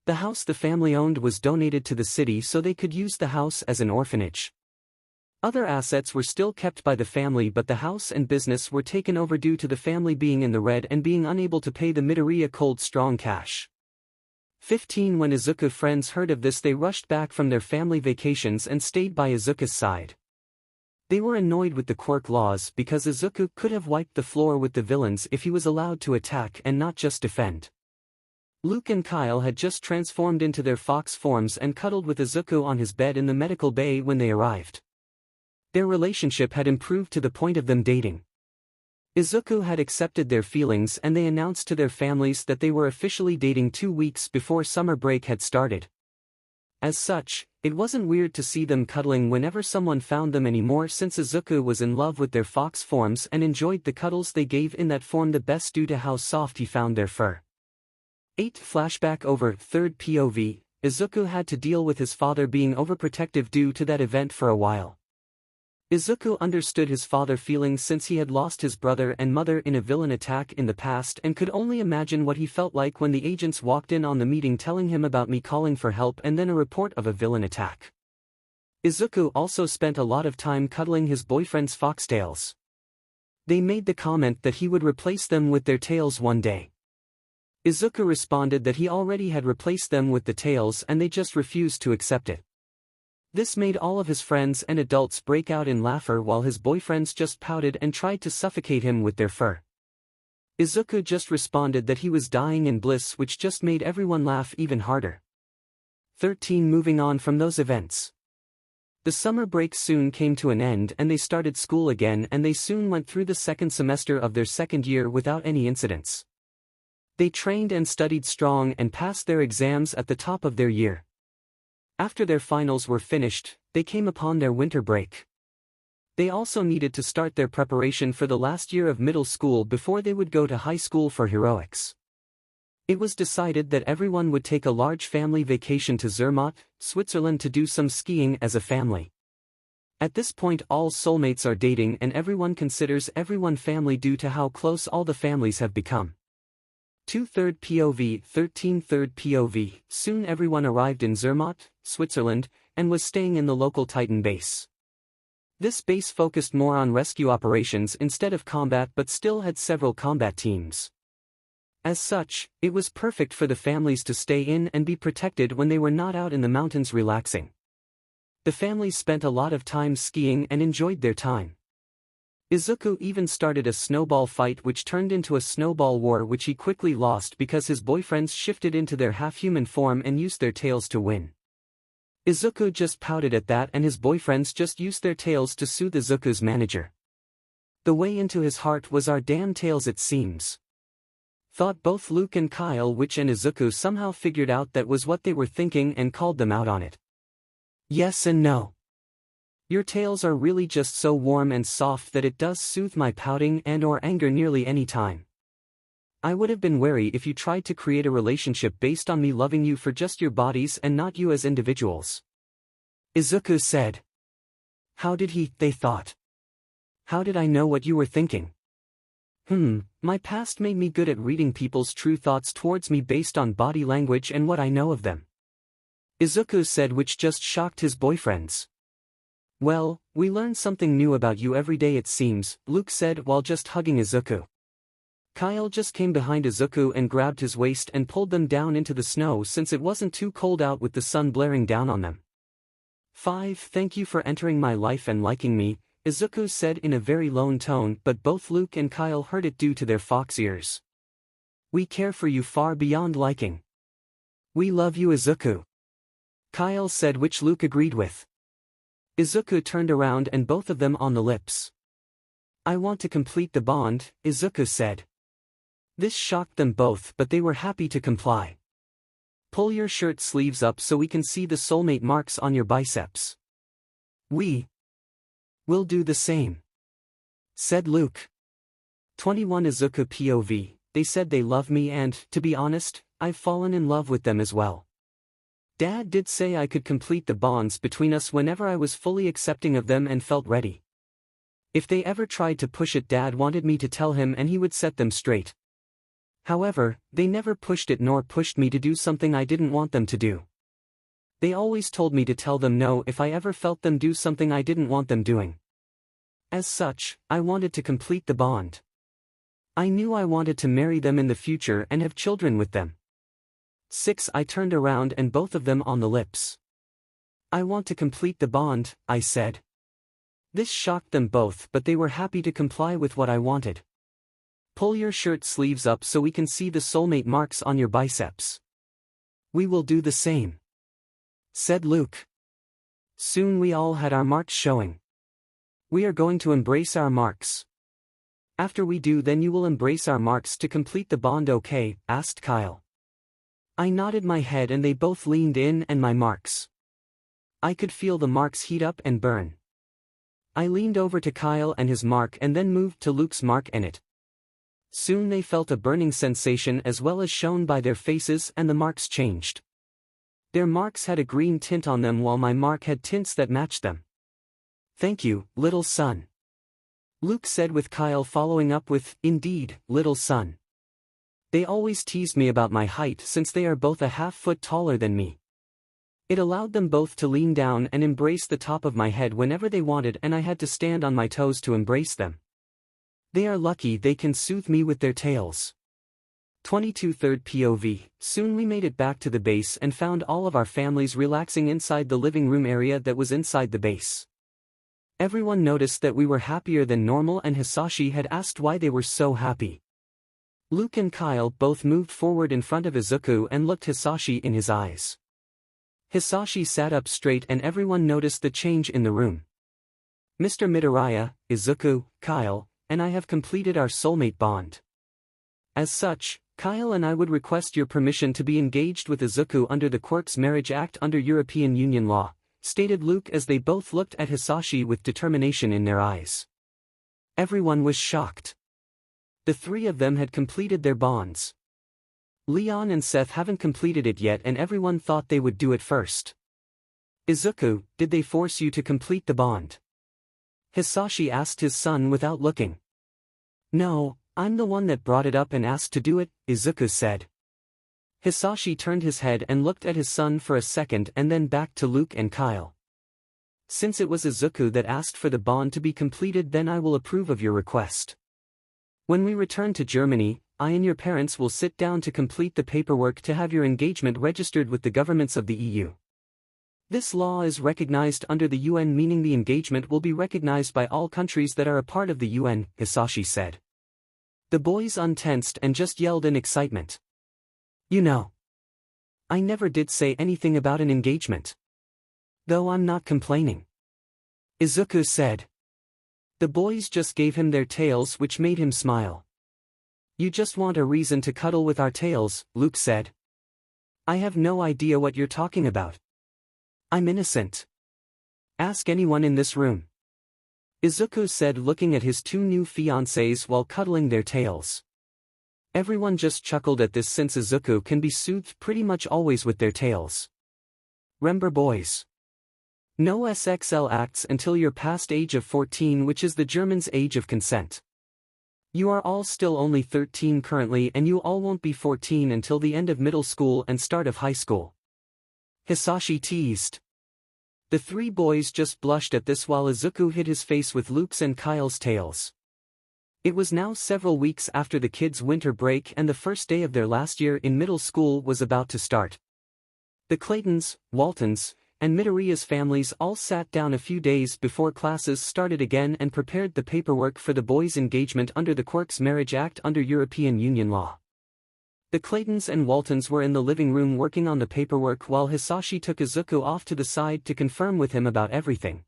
Speaker 1: The house the family owned was donated to the city so they could use the house as an orphanage. Other assets were still kept by the family, but the house and business were taken over due to the family being in the red and being unable to pay the 𝗵𝗃 cold strong cash. 15 When Izuku's friends heard of this, they rushed back from their family vacations and stayed by Izuku's side. They were annoyed with the quirk laws because Izuku could have wiped the floor with the villains if he was allowed to attack and not just defend. Luke and Kyle had just transformed into their fox forms and cuddled with Izuku on his bed in the medical bay when they arrived. Their relationship had improved to the point of them dating. Izuku had accepted their feelings and they announced to their families that they were officially dating 2 weeks before summer break had started. As such, it wasn't weird to see them cuddling whenever someone found them anymore, since Izuku was in love with their fox forms and enjoyed the cuddles they gave in that form the best due to how soft he found their fur. 8 Flashback over 3rd POV. Izuku had to deal with his father being overprotective due to that event for a while. Izuku understood his father's feelings since he had lost his brother and mother in a villain attack in the past and could only imagine what he felt like when the agents walked in on the meeting telling him about me calling for help and then a report of a villain attack. Izuku also spent a lot of time cuddling his boyfriend's foxtails. They made the comment that he would replace them with their tails one day. Izuku responded that he already had replaced them with the tails and they just refused to accept it. This made all of his friends and adults break out in laughter while his boyfriends just pouted and tried to suffocate him with their fur. Izuku just responded that he was dying in bliss, which just made everyone laugh even harder. 13 Moving on from those events. The summer break soon came to an end and they started school again, and they soon went through the second semester of their second year without any incidents. They trained and studied strong and passed their exams at the top of their year. After their finals were finished, they came upon their winter break. They also needed to start their preparation for the last year of middle school before they would go to high school for heroics. It was decided that everyone would take a large family vacation to Zermatt, Switzerland to do some skiing as a family. At this point all soulmates are dating and everyone considers everyone family due to how close all the families have become. 2 3rd POV 13 3rd POV. Soon everyone arrived in Zermatt, Switzerland, and was staying in the local Titan base. This base focused more on rescue operations instead of combat, but still had several combat teams. As such, it was perfect for the families to stay in and be protected when they were not out in the mountains relaxing. The family spent a lot of time skiing and enjoyed their time. Izuku even started a snowball fight which turned into a snowball war which he quickly lost because his boyfriends shifted into their half-human form and used their tails to win. Izuku just pouted at that and his boyfriends just used their tails to soothe Izuku's manager. The way into his heart was our damn tails it seems. Thought both Luke and Kyle, which and Izuku somehow figured out that was what they were thinking and called them out on it. Yes and no. Your tails are really just so warm and soft that it does soothe my pouting and or anger nearly any time. I would have been wary if you tried to create a relationship based on me loving you for just your bodies and not you as individuals. Izuku said. How did they thought? How did I know what you were thinking? My past made me good at reading people's true thoughts towards me based on body language and what I know of them. Izuku said, which just shocked his boyfriends. Well, we learn something new about you every day it seems, Luke said while just hugging Izuku. Kyle just came behind Izuku and grabbed his waist and pulled them down into the snow since it wasn't too cold out with the sun blaring down on them. 5. Thank you for entering my life and liking me, Izuku said in a very low tone, but both Luke and Kyle heard it due to their fox ears. We care for you far beyond liking. We love you, Izuku. Kyle said, which Luke agreed with. Izuku turned around and both of them on the lips. I want to complete the bond, Izuku said. This shocked them both, but they were happy to comply. Pull your shirt sleeves up so we can see the soulmate marks on your biceps. We'll do the same, said Luke. 21 Izuku POV, they said they love me and, to be honest, I've fallen in love with them as well. Dad did say I could complete the bonds between us whenever I was fully accepting of them and felt ready. If they ever tried to push it, Dad wanted me to tell him and he would set them straight. However, they never pushed it nor pushed me to do something I didn't want them to do. They always told me to tell them no if I ever felt them do something I didn't want them doing. As such, I wanted to complete the bond. I knew I wanted to marry them in the future and have children with them. 6. I turned around and both of them on the lips. I want to complete the bond, I said. This shocked them both, but they were happy to comply with what I wanted. Pull your shirt sleeves up so we can see the soulmate marks on your biceps. We will do the same, said Luke. Soon we all had our marks showing. We are going to embrace our marks. After we do, then you will embrace our marks to complete the bond, okay? Asked Kyle. I nodded my head and they both leaned in and my marks. I could feel the marks heat up and burn. I leaned over to Kyle and his mark and then moved to Luke's mark and it. Soon they felt a burning sensation as well as shown by their faces and the marks changed. Their marks had a green tint on them while my mark had tints that matched them. Thank you, little son, Luke said with Kyle following up with, indeed, little son. They always teased me about my height since they are both a half-foot taller than me. It allowed them both to lean down and embrace the top of my head whenever they wanted and I had to stand on my toes to embrace them. They are lucky they can soothe me with their tails. 22 Third POV, soon we made it back to the base and found all of our families relaxing inside the living room area that was inside the base. Everyone noticed that we were happier than normal and 𝗧𝗪 had asked why they were so happy. Luke and Kyle both moved forward in front of Izuku and looked 𝗧𝗪 in his eyes. 𝗧𝗪 sat up straight and everyone noticed the change in the room. Mr. Midoriya, Izuku, Kyle, and I have completed our soulmate bond. As such, Kyle and I would request your permission to be engaged with Izuku under the Quirkless Marriage Act under European Union law, stated Luke as they both looked at 𝗧𝗪 with determination in their eyes. Everyone was shocked. The three of them had completed their bonds. Leon and Seth haven't completed it yet and everyone thought they would do it first. Izuku, did they force you to complete the bond? 𝗧𝗪 asked his son without looking. No, I'm the one that brought it up and asked to do it, Izuku said. 𝗧𝗪 turned his head and looked at his son for a second and then back to Luke and Kyle. Since it was Izuku that asked for the bond to be completed, then I will approve of your request. When we return to Germany, I and your parents will sit down to complete the paperwork to have your engagement registered with the governments of the EU. This law is recognized under the UN, meaning the engagement will be recognized by all countries that are a part of the UN, Hisashi said. The boys untensed and just yelled in excitement. You know, I never did say anything about an engagement. Though I'm not complaining, Izuku said. The boys just gave him their tails, which made him smile. You just want a reason to cuddle with our tails, Luke said. I have no idea what you're talking about. I'm innocent. Ask anyone in this room, Izuku said, looking at his two new fiancés while cuddling their tails. Everyone just chuckled at this since Izuku can be soothed pretty much always with their tails. Remember boys, no SXL acts until you're past age of 14, which is the Germans' age of consent. You are all still only 13 currently, and you all won't be 14 until the end of middle school and start of high school, Hisashi teased. The three boys just blushed at this while Izuku hid his face with Luke's and Kyle's tails. It was now several weeks after the kids' winter break and the first day of their last year in middle school was about to start. The Claytons, Waltons, and Midoriya's families all sat down a few days before classes started again and prepared the paperwork for the boys' engagement under the Quirk's Marriage Act under European Union law. The Claytons and Waltons were in the living room working on the paperwork while Hisashi took Izuku off to the side to confirm with him about everything.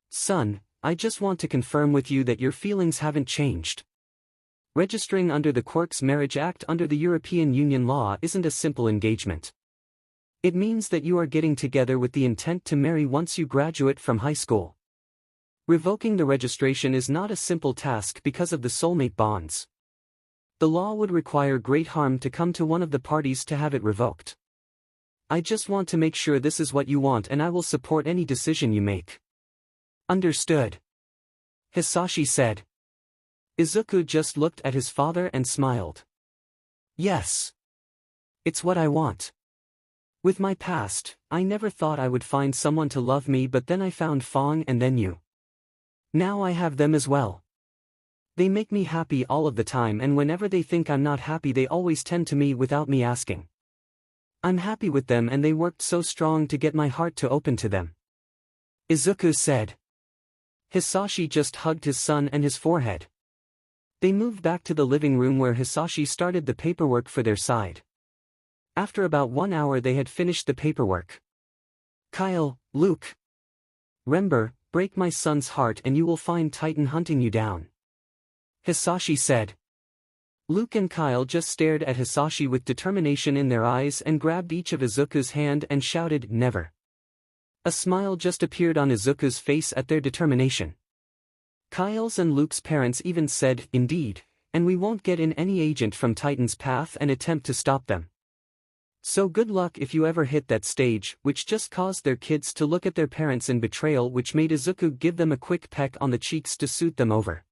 Speaker 1: Son, I just want to confirm with you that your feelings haven't changed. Registering under the Quirk's Marriage Act under the European Union law isn't a simple engagement. It means that you are getting together with the intent to marry once you graduate from high school. Revoking the registration is not a simple task because of the soulmate bonds. The law would require great harm to come to one of the parties to have it revoked. I just want to make sure this is what you want, and I will support any decision you make. Understood, Hisashi said. Izuku just looked at his father and smiled. Yes. It's what I want. With my past, I never thought I would find someone to love me, but then I found Fong and then you. Now I have them as well. They make me happy all of the time, and whenever they think I'm not happy they always tend to me without me asking. I'm happy with them and they worked so strong to get my heart to open to them, Izuku said. Hisashi just hugged his son and his forehead. They moved back to the living room where Hisashi started the paperwork for their side. After about 1 hour they had finished the paperwork. Kyle, Luke. Remember, break my son's heart and you will find Titan hunting you down, Hisashi said. Luke and Kyle just stared at Hisashi with determination in their eyes and grabbed each of Izuku's hand and shouted, never. A smile just appeared on Izuku's face at their determination. Kyle's and Luke's parents even said, indeed, and we won't get in any agent from Titan's path and attempt to stop them. So good luck if you ever hit that stage, which just caused their kids to look at their parents in betrayal, which made Izuku give them a quick peck on the cheeks to soothe them over.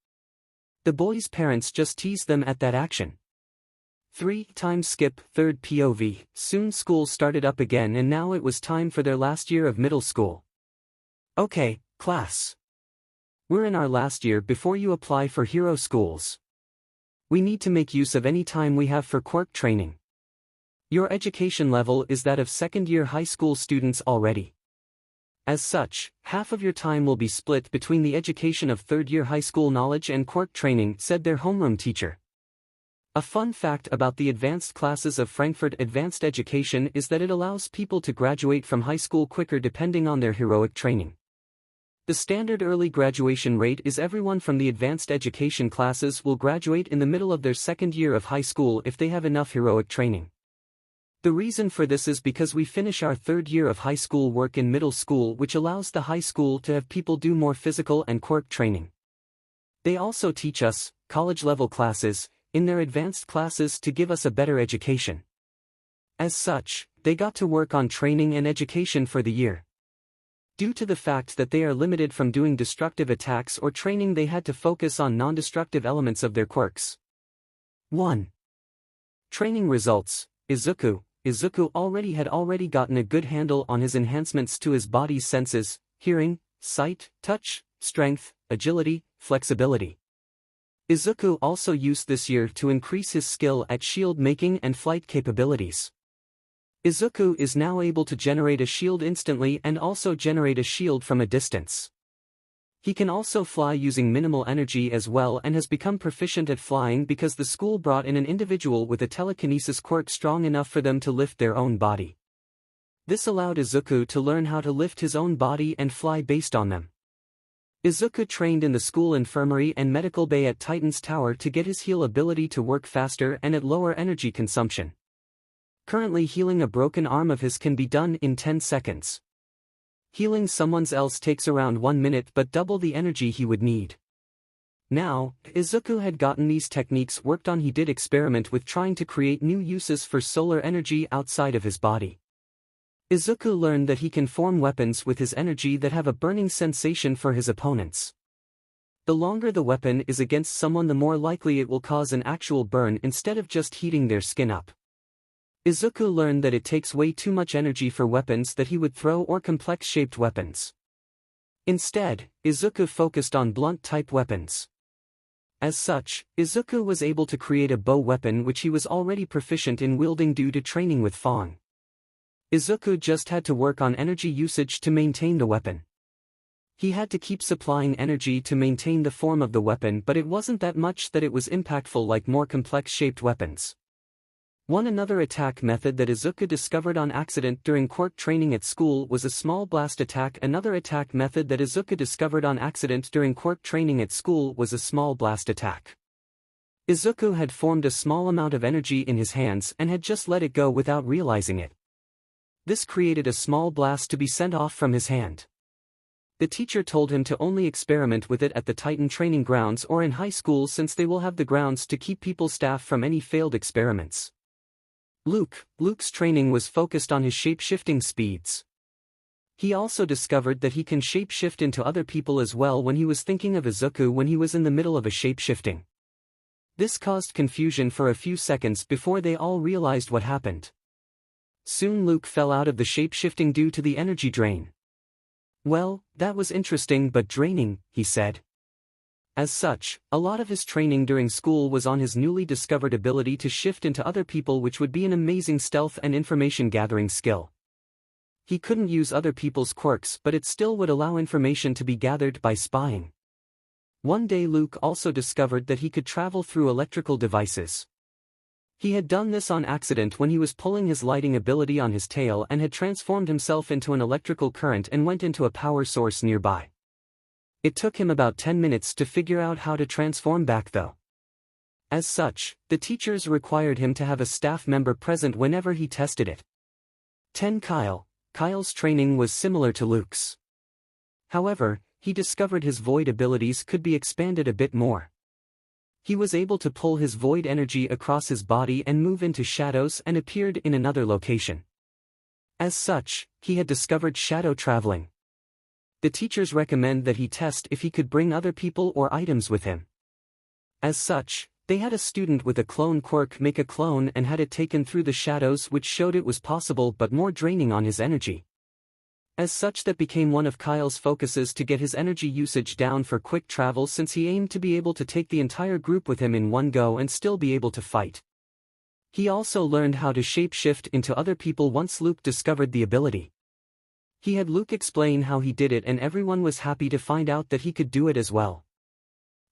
Speaker 1: The boys' parents just teased them at that action. 3 times skip, third POV, soon school started up again and now it was time for their last year of middle school. Okay, class. We're in our last year before you apply for hero schools. We need to make use of any time we have for quirk training. Your education level is that of second-year high school students already. As such, half of your time will be split between the education of third-year high school knowledge and quirk training, said their homeroom teacher. A fun fact about the advanced classes of Frankfurt Advanced Education is that it allows people to graduate from high school quicker depending on their heroic training. The standard early graduation rate is everyone from the advanced education classes will graduate in the middle of their second year of high school if they have enough heroic training. The reason for this is because we finish our third year of high school work in middle school, which allows the high school to have people do more physical and quirk training. They also teach us, college-level classes, in their advanced classes to give us a better education. As such, they got to work on training and education for the year. Due to the fact that they are limited from doing destructive attacks or training, they had to focus on non-destructive elements of their quirks. 1. Training results. Izuku already gotten a good handle on his enhancements to his body's senses, hearing, sight, touch, strength, agility, flexibility. Izuku also used this year to increase his skill at shield making and flight capabilities. Izuku is now able to generate a shield instantly and also generate a shield from a distance. He can also fly using minimal energy as well and has become proficient at flying because the school brought in an individual with a telekinesis quirk strong enough for them to lift their own body. This allowed Izuku to learn how to lift his own body and fly based on them. Izuku trained in the school infirmary and medical bay at Titan's Tower to get his heal ability to work faster and at lower energy consumption. Currently healing a broken arm of his can be done in 10 seconds. Healing someone else takes around 1 minute but double the energy he would need. Now, Izuku had gotten these techniques worked on. He did experiment with trying to create new uses for solar energy outside of his body. Izuku learned that he can form weapons with his energy that have a burning sensation for his opponents. The longer the weapon is against someone, the more likely it will cause an actual burn instead of just heating their skin up. Izuku learned that it takes way too much energy for weapons that he would throw or complex-shaped weapons. Instead, Izuku focused on blunt-type weapons. As such, Izuku was able to create a bow weapon which he was already proficient in wielding due to training with 𝗏𝗏. Izuku just had to work on energy usage to maintain the weapon. He had to keep supplying energy to maintain the form of the weapon, but it wasn't that much that it was impactful like more complex-shaped weapons. Another attack method that Izuku discovered on accident during quirk training at school was a small blast attack. Another attack method that Izuku discovered on accident during quirk training at school was a small blast attack. Izuku had formed a small amount of energy in his hands and had just let it go without realizing it. This created a small blast to be sent off from his hand. The teacher told him to only experiment with it at the Titan training grounds or in high school, since they will have the grounds to keep people's staff from any failed experiments. Luke's training was focused on his shape-shifting speeds. He also discovered that he can shape-shift into other people as well when he was thinking of Izuku when he was in the middle of a shape-shifting. This caused confusion for a few seconds before they all realized what happened. Soon Luke fell out of the shape-shifting due to the energy drain. "Well, that was interesting but draining," he said. As such, a lot of his training during school was on his newly discovered ability to shift into other people, which would be an amazing stealth and information gathering skill. He couldn't use other people's quirks, but it still would allow information to be gathered by spying. One day Luke also discovered that he could travel through electrical devices. He had done this on accident when he was pulling his lighting ability on his tail and had transformed himself into an electrical current and went into a power source nearby. It took him about 10 minutes to figure out how to transform back though. As such, the teachers required him to have a staff member present whenever he tested it. Kyle's training was similar to Luke's. However, he discovered his void abilities could be expanded a bit more. He was able to pull his void energy across his body and move into shadows and appeared in another location. As such, he had discovered shadow traveling. The teachers recommend that he test if he could bring other people or items with him. As such, they had a student with a clone quirk make a clone and had it taken through the shadows, which showed it was possible but more draining on his energy. As such, that became one of Kyle's focuses to get his energy usage down for quick travel, since he aimed to be able to take the entire group with him in one go and still be able to fight. He also learned how to shape-shift into other people once Luke discovered the ability. He had Luke explain how he did it and everyone was happy to find out that he could do it as well.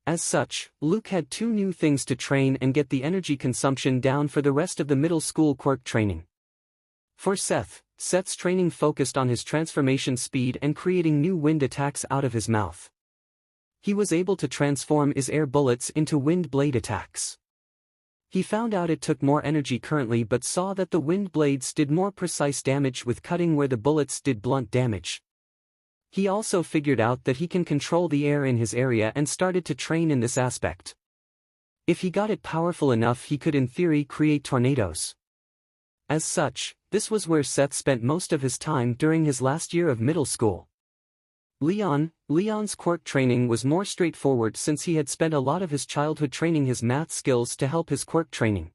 Speaker 1: As such, Luke had 2 new things to train and get the energy consumption down for the rest of the middle school quirk training. For Seth's training focused on his transformation speed and creating new wind attacks out of his mouth. He was able to transform his air bullets into wind blade attacks. He found out it took more energy currently but saw that the wind blades did more precise damage with cutting where the bullets did blunt damage. He also figured out that he can control the air in his area and started to train in this aspect. If he got it powerful enough, he could in theory create tornadoes. As such, this was where Seth spent most of his time during his last year of middle school. Leon's quirk training was more straightforward since he had spent a lot of his childhood training his math skills to help his quirk training.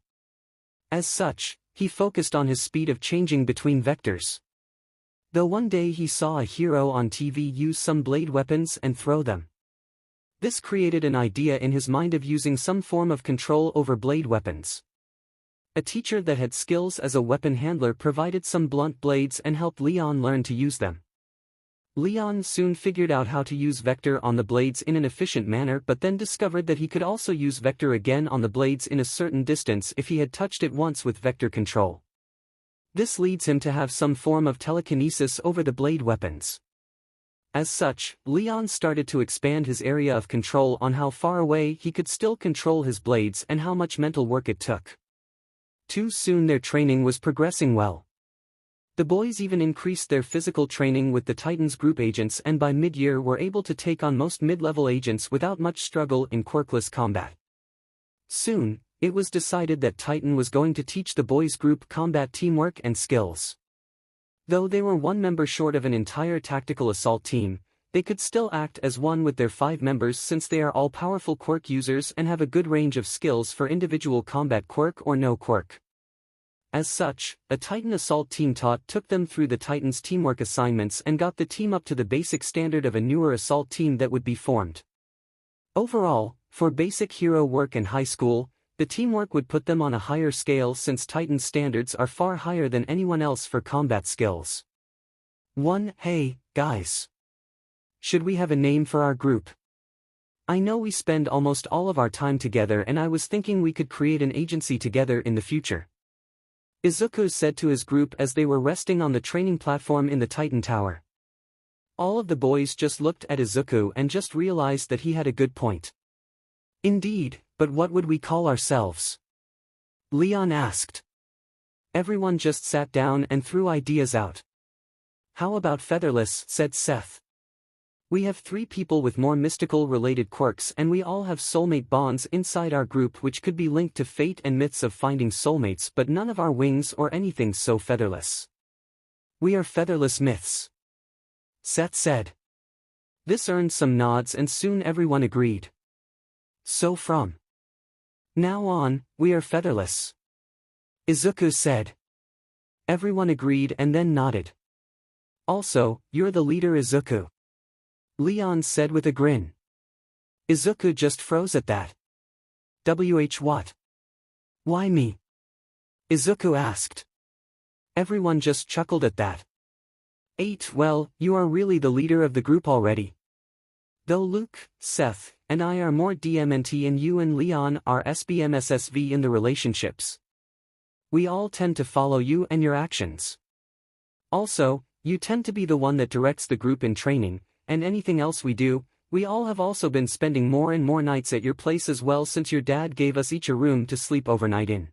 Speaker 1: As such, he focused on his speed of changing between vectors. Though one day he saw a hero on TV use some blade weapons and throw them. This created an idea in his mind of using some form of control over blade weapons. A teacher that had skills as a weapon handler provided some blunt blades and helped Leon learn to use them. Leon soon figured out how to use vector on the blades in an efficient manner, but then discovered that he could also use vector again on the blades in a certain distance if he had touched it once with vector control. This leads him to have some form of telekinesis over the blade weapons. As such, Leon started to expand his area of control on how far away he could still control his blades and how much mental work it took. Too soon their training was progressing well. The boys even increased their physical training with the Titans group agents and by mid-year were able to take on most mid-level agents without much struggle in quirkless combat. Soon, it was decided that Titan was going to teach the boys group combat teamwork and skills. Though they were one member short of an entire tactical assault team, they could still act as one with their 5 members since they are all powerful quirk users and have a good range of skills for individual combat quirk or no quirk. As such, a Titan assault team took them through the Titans teamwork assignments and got the team up to the basic standard of a newer assault team that would be formed. Overall, for basic hero work in high school, the teamwork would put them on a higher scale since Titan's standards are far higher than anyone else for combat skills. 1. Hey, guys. Should we have a name for our group? I know we spend almost all of our time together and I was thinking we could create an agency together in the future. Izuku said to his group as they were resting on the training platform in the Titan Tower. All of the boys just looked at Izuku and just realized that he had a good point. Indeed, but what would we call ourselves? Leon asked. Everyone just sat down and threw ideas out. How about Featherless, said 𝗧𝗪. We have 3 people with more mystical related quirks and we all have soulmate bonds inside our group which could be linked to fate and myths of finding soulmates, but none of our wings or anything so featherless. We are featherless myths. 𝗧𝗪 said. This earned some nods and soon everyone agreed. So from now on, we are featherless. Izuku said. Everyone agreed and then nodded. Also, you're the leader Izuku. Leon said with a grin. Izuku just froze at that. What? Why me? Izuku asked. Everyone just chuckled at that. 8. Well, you are really the leader of the group already. Though Luke, 𝗧𝗪, and I are more DMNT and you and Leon are 𝗵𝗃𝗲 in the relationships. We all tend to follow you and your actions. Also, you tend to be the one that directs the group in training, and anything else we do. We all have also been spending more and more nights at your place as well since your dad gave us each a room to sleep overnight in.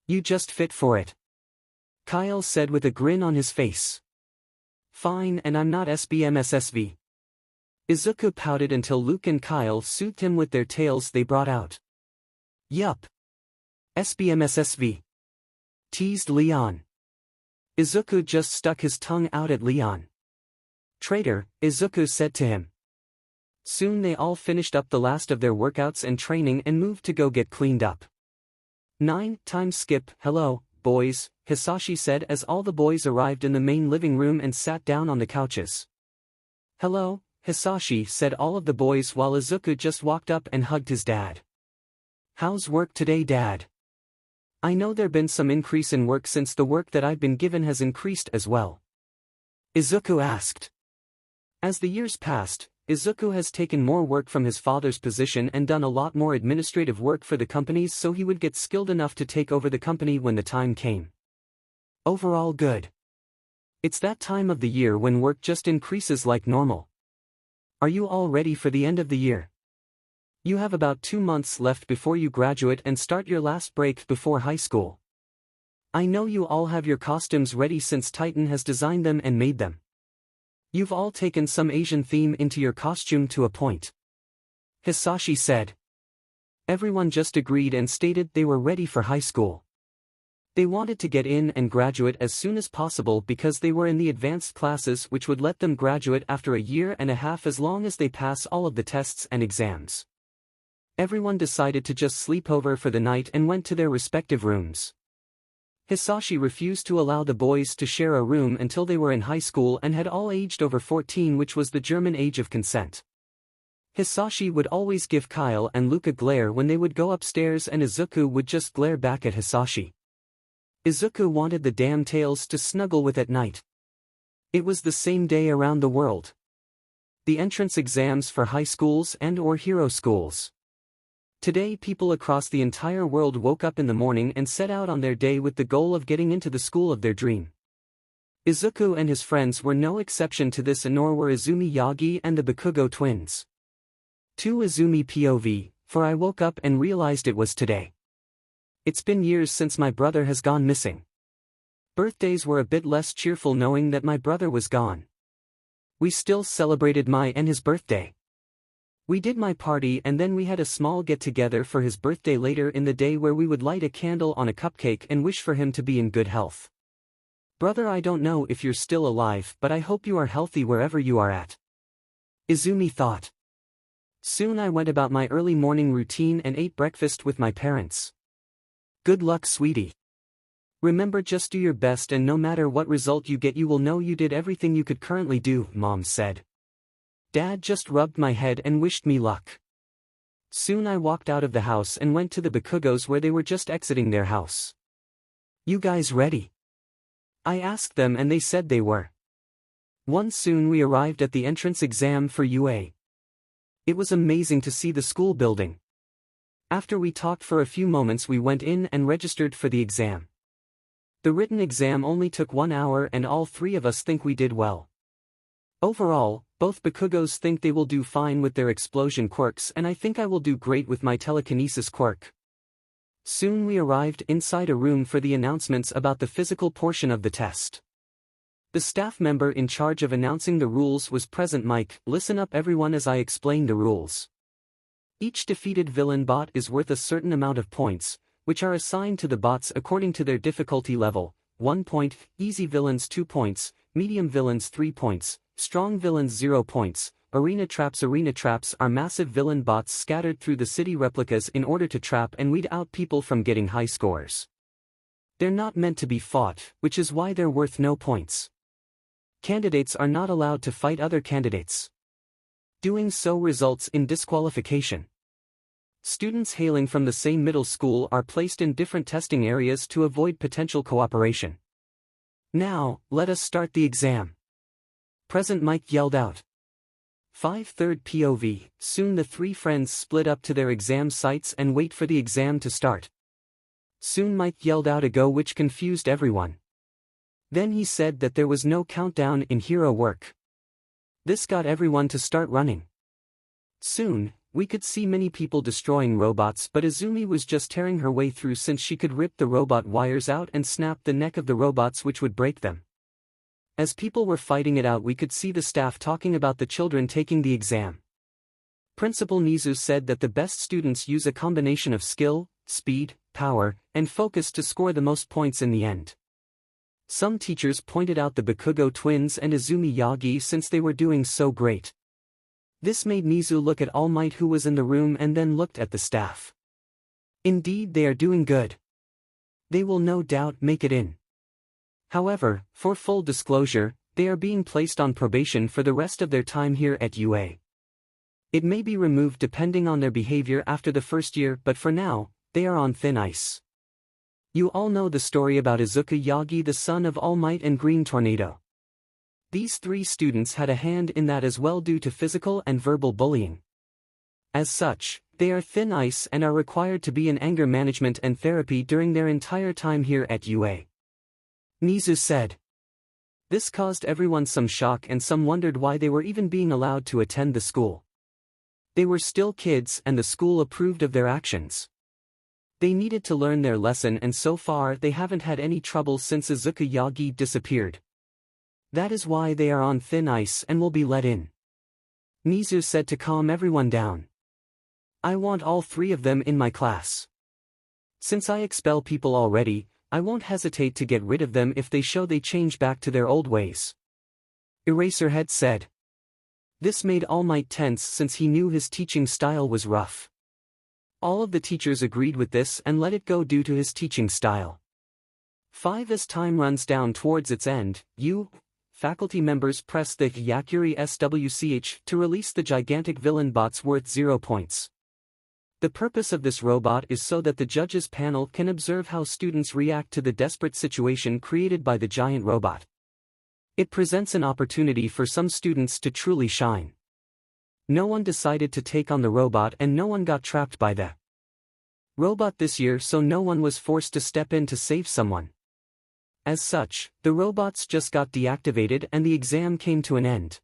Speaker 1: You just fit for it. Kyle said with a grin on his face. Fine, and I'm not 𝗵𝗃𝗲𝗃. Izuku pouted until Luke and Kyle soothed him with their tales they brought out. Yup. 𝗵𝗃𝗲𝗃. Teased Leon. Izuku just stuck his tongue out at Leon. Traitor, Izuku said to him. Soon they all finished up the last of their workouts and training and moved to go get cleaned up. 9. Time skip. Hello, boys, Hisashi said as all the boys arrived in the main living room and sat down on the couches. Hello, Hisashi, said all of the boys while Izuku just walked up and hugged his dad. How's work today, Dad? I know there's been some increase in work since the work that I've been given has increased as well. Izuku asked. As the years passed, Izuku has taken more work from his father's position and done a lot more administrative work for the companies so he would get skilled enough to take over the company when the time came. Overall good. It's that time of the year when work just increases like normal. Are you all ready for the end of the year? You have about 2 months left before you graduate and start your last break before high school. I know you all have your costumes ready since Titan has designed them and made them. You've all taken some Asian theme into your costume to a point. Hisashi said. Everyone just agreed and stated they were ready for high school. They wanted to get in and graduate as soon as possible because they were in the advanced classes which would let them graduate after a year and a half as long as they pass all of the tests and exams. Everyone decided to just sleep over for the night and went to their respective rooms. Hisashi refused to allow the boys to share a room until they were in high school and had all aged over 14, which was the German age of consent. Hisashi would always give Kyle and Luka glare when they would go upstairs, and Izuku would just glare back at Hisashi. Izuku wanted the damn tails to snuggle with at night. It was the same day around the world. The entrance exams for high schools and/or hero schools. Today people across the entire world woke up in the morning and set out on their day with the goal of getting into the school of their dream. Izuku and his friends were no exception to this, nor were Izumi Yagi and the Bakugo twins. To Izumi POV, for I woke up and realized it was today. It's been years since my brother has gone missing. Birthdays were a bit less cheerful knowing that my brother was gone. We still celebrated my and his birthday. We did my party and then we had a small get-together for his birthday later in the day where we would light a candle on a cupcake and wish for him to be in good health. Brother, I don't know if you're still alive, but I hope you are healthy wherever you are at. Izumi thought. Soon I went about my early morning routine and ate breakfast with my parents. Good luck, sweetie. Remember, just do your best and no matter what result you get you will know you did everything you could currently do, Mom said. Dad just rubbed my head and wished me luck. Soon I walked out of the house and went to the Bakugos where they were just exiting their house. You guys ready? I asked them and they said they were. Soon we arrived at the entrance exam for UA. It was amazing to see the school building. After we talked for a few moments we went in and registered for the exam. The written exam only took 1 hour and all three of us think we did well. Overall, both Bakugos think they will do fine with their explosion quirks and I think I will do great with my telekinesis quirk. Soon we arrived inside a room for the announcements about the physical portion of the test. The staff member in charge of announcing the rules was present. Mike, listen up everyone as I explain the rules. Each defeated villain bot is worth a certain amount of points, which are assigned to the bots according to their difficulty level. 1 point, easy villains 2 points, medium villains 3 points, strong villains 0 points. Arena traps are massive villain bots scattered through the city replicas in order to trap and weed out people from getting high scores. They're not meant to be fought, which is why they're worth no points. Candidates are not allowed to fight other candidates. Doing so results in disqualification. Students hailing from the same middle school are placed in different testing areas to avoid potential cooperation. Now, let us start the exam. Present Mike yelled out. 5/3 POV, soon the three friends split up to their exam sites and wait for the exam to start. Soon Mike yelled out a go, which confused everyone. Then he said that there was no countdown in hero work. This got everyone to start running. Soon, we could see many people destroying robots, but Izumi was just tearing her way through since she could rip the robot wires out and snap the neck of the robots, which would break them. As people were fighting it out we could see the staff talking about the children taking the exam. Principal 𝗍𝗬 said that the best students use a combination of skill, speed, power, and focus to score the most points in the end. Some teachers pointed out the Bakugo twins and Izumi Yagi since they were doing so great. This made 𝗍𝗬 look at All Might, who was in the room, and then looked at the staff. Indeed, they are doing good. They will no doubt make it in. However, for full disclosure, they are being placed on probation for the rest of their time here at UA. It may be removed depending on their behavior after the first year, but for now, they are on thin ice. You all know the story about Izuku Yagi, the son of All Might and Green Tornado. These three students had a hand in that as well due to physical and verbal bullying. As such, they are thin ice and are required to be in anger management and therapy during their entire time here at UA. 𝗍𝗬 said. This caused everyone some shock and some wondered why they were even being allowed to attend the school. They were still kids and the school approved of their actions. They needed to learn their lesson and so far they haven't had any trouble since Izuku Yagi disappeared. That is why they are on thin ice and will be let in. 𝗍𝗬 said to calm everyone down. I want all three of them in my class. Since I expel people already, I won't hesitate to get rid of them if they show they change back to their old ways. Eraserhead said. This made All Might tense since he knew his teaching style was rough. All of the teachers agreed with this and let it go due to his teaching style. 5 As time runs down towards its end, faculty members press the 𝗧𝗵𝗃 to release the gigantic villain bots worth 0 points. The purpose of this robot is so that the judges panel can observe how students react to the desperate situation created by the giant robot. It presents an opportunity for some students to truly shine. No one decided to take on the robot and no one got trapped by the robot this year, so no one was forced to step in to save someone. As such, the robots just got deactivated and the exam came to an end.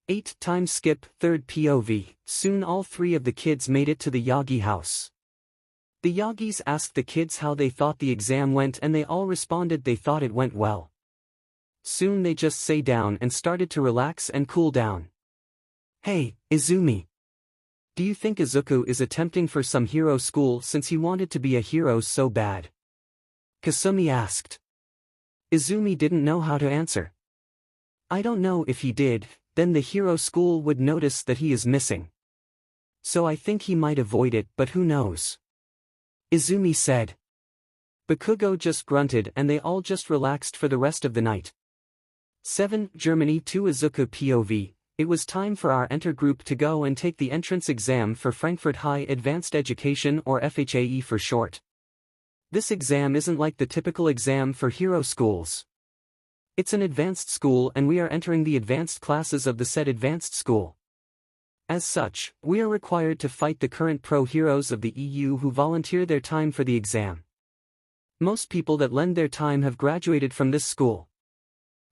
Speaker 1: 8 times skip, third POV. Soon all 3 of the kids made it to the Yagi house. The Yagis asked the kids how they thought the exam went and they all responded they thought it went well. Soon they just sat down and started to relax and cool down. Hey, Izumi. Do you think Izuku is attempting for some hero school since he wanted to be a hero so bad? Kasumi asked. Izumi didn't know how to answer. I don't know, if he did, then the hero school would notice that he is missing. So I think he might avoid it, but who knows? Izumi said. Bakugo just grunted and they all just relaxed for the rest of the night. 7. Germany to Izuku POV. It was time for our enter group to go and take the entrance exam for Frankfurt High Advanced Education, or FHAE for short. This exam isn't like the typical exam for hero schools. It's an advanced school and we are entering the advanced classes of the said advanced school. As such, we are required to fight the current pro heroes of the EU who volunteer their time for the exam. Most people that lend their time have graduated from this school.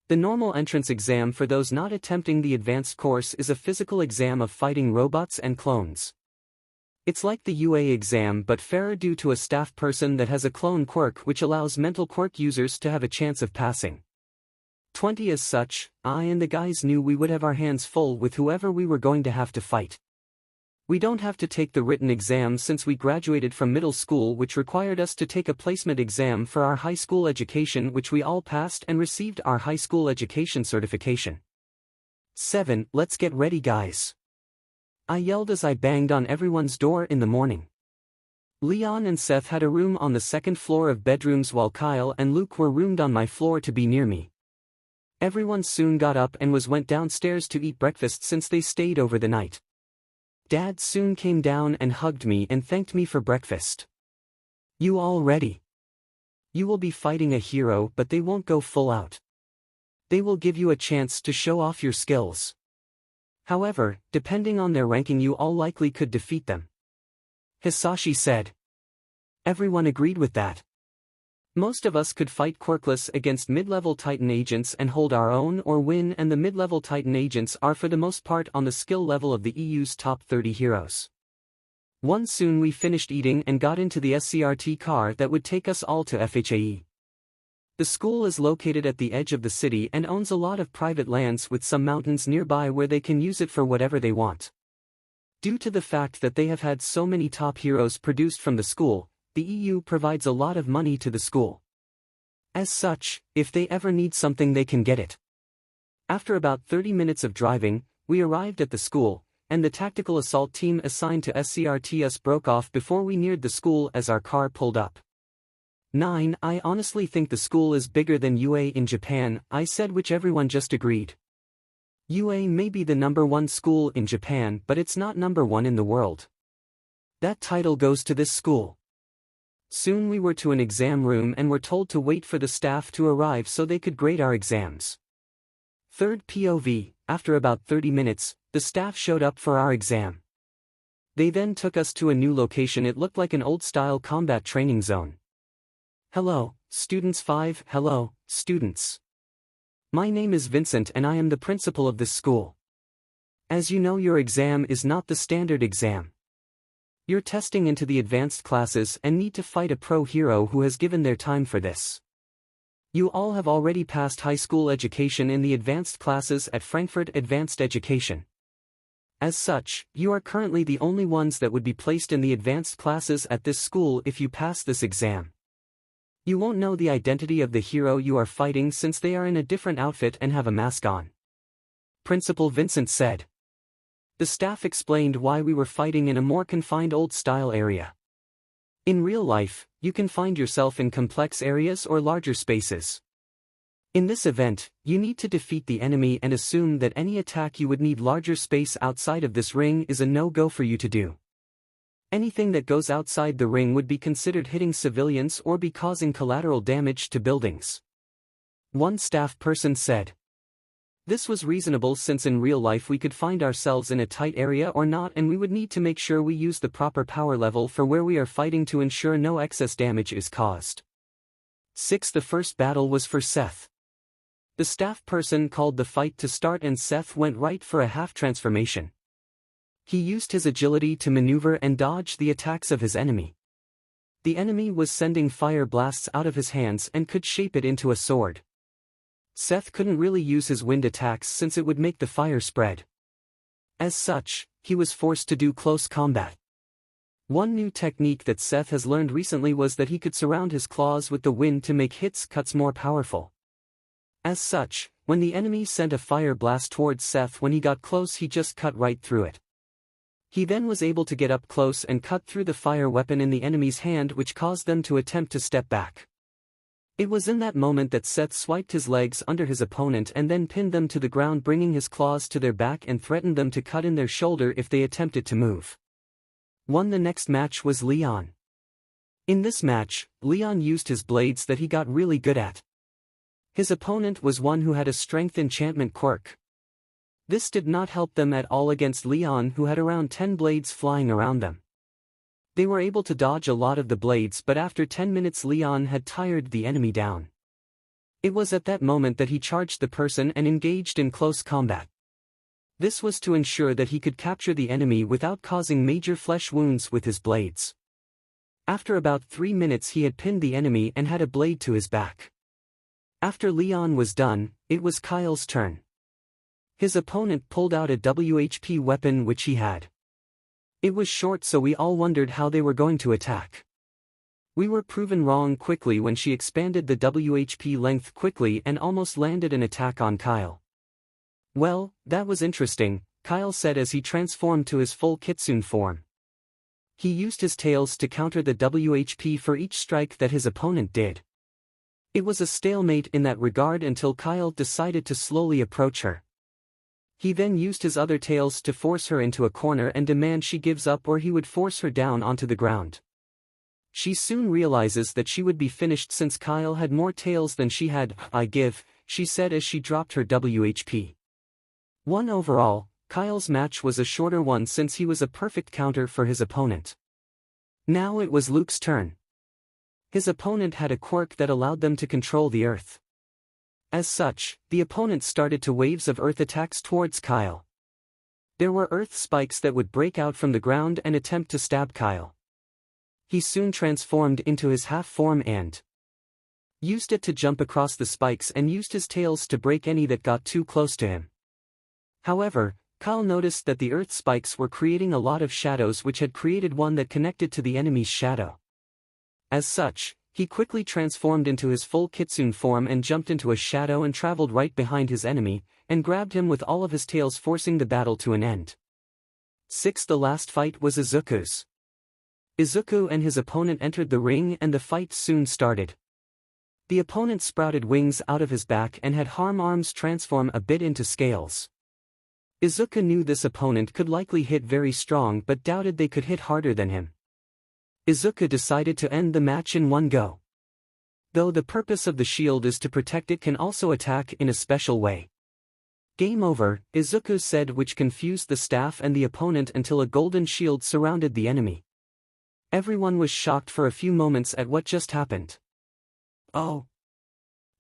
Speaker 1: The normal entrance exam for those not attempting the advanced course is a physical exam of fighting robots and clones. It's like the UA exam but fairer due to a staff person that has a clone quirk which allows mental quirk users to have a chance of passing. 20. As such, I and the guys knew we would have our hands full with whoever we were going to have to fight. We don't have to take the written exam since we graduated from middle school, which required us to take a placement exam for our high school education, which we all passed and received our high school education certification. 7. Let's get ready, guys. I yelled as I banged on everyone's door in the morning. Leon and Seth had a room on the second floor of bedrooms while Kyle and Luke were roomed on my floor to be near me. Everyone soon got up and went downstairs to eat breakfast since they stayed over the night. Dad soon came down and hugged me and thanked me for breakfast. You all ready? You will be fighting a hero, but they won't go full out. They will give you a chance to show off your skills. However, depending on their ranking, you all likely could defeat them. Hisashi said. Everyone agreed with that. Most of us could fight Quirkless against mid-level Titan agents and hold our own or win, and the mid-level Titan agents are for the most part on the skill level of the EU's top 30 heroes. Soon we finished eating and got into the SCRT car that would take us all to FHAE. The school is located at the edge of the city and owns a lot of private lands with some mountains nearby where they can use it for whatever they want. Due to the fact that they have had so many top heroes produced from the school, the EU provides a lot of money to the school. As such, if they ever need something they can get it. After about 30 minutes of driving, we arrived at the school, and the tactical assault team assigned to 𝗧𝗵𝗃𝗧𝗏 broke off before we neared the school as our car pulled up. 9. I honestly think the school is bigger than UA in Japan, I said, which everyone just agreed. UA may be the #1 school in Japan, but it's not #1 in the world. That title goes to this school. Soon we were to an exam room and were told to wait for the staff to arrive so they could grade our exams. 3rd POV, after about 30 minutes, the staff showed up for our exam. They then took us to a new location. It looked like an old-style combat training zone. Hello, students 5. Hello, students. My name is Vincent and I am the principal of this school. As you know, your exam is not the standard exam. You're testing into the advanced classes and need to fight a pro hero who has given their time for this. You all have already passed high school education in the advanced classes at Frankfurt Advanced Education. As such, you are currently the only ones that would be placed in the advanced classes at this school if you pass this exam. You won't know the identity of the hero you are fighting since they are in a different outfit and have a mask on. Principal Vincent said. The staff explained why we were fighting in a more confined old-style area. In real life, you can find yourself in complex areas or larger spaces. In this event, you need to defeat the enemy and assume that any attack you would need larger space outside of this ring is a no-go for you to do. Anything that goes outside the ring would be considered hitting civilians or be causing collateral damage to buildings. One staff person said. This was reasonable since in real life we could find ourselves in a tight area or not, and we would need to make sure we use the proper power level for where we are fighting to ensure no excess damage is caused. 6. The first battle was for 𝗧𝗓. The staff person called the fight to start and 𝗧𝗓 went right for a half transformation. He used his agility to maneuver and dodge the attacks of his enemy. The enemy was sending fire blasts out of his hands and could shape it into a sword. 𝗧𝗓 couldn't really use his wind attacks since it would make the fire spread. As such, he was forced to do close combat. One new technique that 𝗧𝗓 has learned recently was that he could surround his claws with the wind to make hits cuts more powerful. As such, when the enemy sent a fire blast towards 𝗧𝗓, when he got close he just cut right through it. He then was able to get up close and cut through the fire weapon in the enemy's hand, which caused them to attempt to step back. It was in that moment that 𝗧𝗓 swiped his legs under his opponent and then pinned them to the ground, bringing his claws to their back and threatened them to cut in their shoulder if they attempted to move. The next match was Leon. In this match, Leon used his blades that he got really good at. His opponent was one who had a strength enchantment quirk. This did not help them at all against Leon, who had around 10 blades flying around them. They were able to dodge a lot of the blades, but after 10 minutes Leon had tired the enemy down. It was at that moment that he charged the person and engaged in close combat. This was to ensure that he could capture the enemy without causing major flesh wounds with his blades. After about 3 minutes he had pinned the enemy and had a blade to his back. After Leon was done, it was Kyle's turn. His opponent pulled out a WHP weapon which he had. It was short, so we all wondered how they were going to attack. We were proven wrong quickly when she expanded the WHP length quickly and almost landed an attack on Kyle. Well, that was interesting, Kyle said as he transformed to his full kitsune form. He used his tails to counter the WHP for each strike that his opponent did. It was a stalemate in that regard until Kyle decided to slowly approach her. He then used his other tails to force her into a corner and demand she gives up or he would force her down onto the ground. She soon realizes that she would be finished since Kyle had more tails than she had. "I give," she said as she dropped her WHP. Overall, Kyle's match was a shorter one since he was a perfect counter for his opponent. Now it was Luke's turn. His opponent had a quirk that allowed them to control the earth. As such, the opponent started to waves of earth attacks towards Kyle. There were earth spikes that would break out from the ground and attempt to stab Kyle. He soon transformed into his half form and used it to jump across the spikes and used his tails to break any that got too close to him. However, Kyle noticed that the earth spikes were creating a lot of shadows, which had created one that connected to the enemy's shadow. As such, he quickly transformed into his full kitsune form and jumped into a shadow and traveled right behind his enemy, and grabbed him with all of his tails, forcing the battle to an end. 6. The last fight was Izuku's. Izuku and his opponent entered the ring and the fight soon started. The opponent sprouted wings out of his back and had arms transform a bit into scales. Izuku knew this opponent could likely hit very strong but doubted they could hit harder than him. Izuku decided to end the match in one go. Though the purpose of the shield is to protect, it can also attack in a special way. "Game over," Izuku said, which confused the staff and the opponent until a golden shield surrounded the enemy. Everyone was shocked for a few moments at what just happened. "Oh.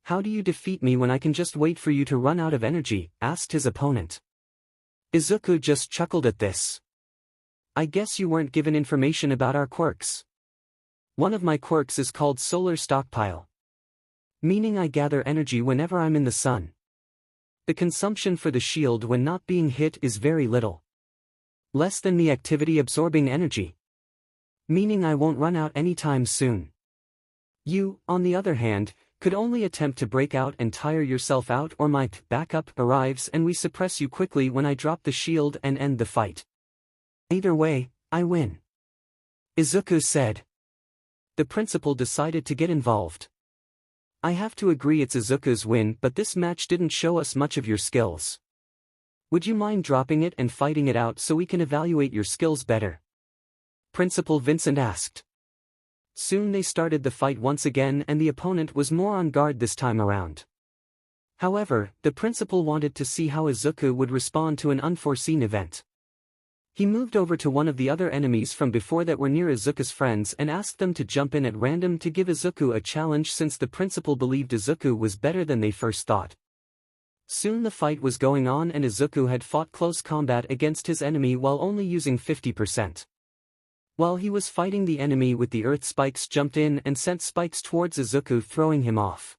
Speaker 1: How do you defeat me when I can just wait for you to run out of energy?" asked his opponent. Izuku just chuckled at this. "I guess you weren't given information about our quirks. One of my quirks is called solar stockpile. Meaning I gather energy whenever I'm in the sun. The consumption for the shield when not being hit is very little. Less than the activity absorbing energy. Meaning I won't run out anytime soon. You, on the other hand, could only attempt to break out and tire yourself out, or my backup arrives and we suppress you quickly when I drop the shield and end the fight. Either way, I win," Izuku said. The principal decided to get involved. I have to agree it's Izuku's win, but this match didn't show us much of your skills. Would you mind dropping it and fighting it out so we can evaluate your skills better? Principal Vincent asked. Soon they started the fight once again and the opponent was more on guard this time around. However, the principal wanted to see how Izuku would respond to an unforeseen event. He moved over to one of the other enemies from before that were near Izuku's friends and asked them to jump in at random to give Izuku a challenge since the principal believed Izuku was better than they first thought. Soon the fight was going on and Izuku had fought close combat against his enemy while only using 50%. While he was fighting, the enemy with the earth spikes jumped in and sent spikes towards Izuku, throwing him off.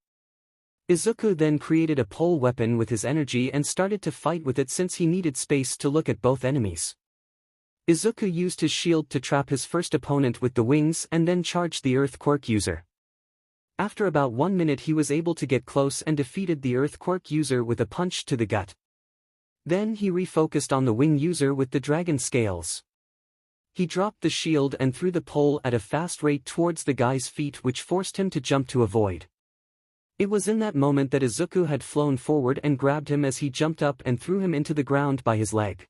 Speaker 1: Izuku then created a pole weapon with his energy and started to fight with it since he needed space to look at both enemies. Izuku used his shield to trap his first opponent with the wings and then charged the earth quirk user. After about 1 minute he was able to get close and defeated the earth quirk user with a punch to the gut. Then he refocused on the wing user with the dragon scales. He dropped the shield and threw the pole at a fast rate towards the guy's feet, which forced him to jump to avoid. It was in that moment that Izuku had flown forward and grabbed him as he jumped up and threw him into the ground by his leg.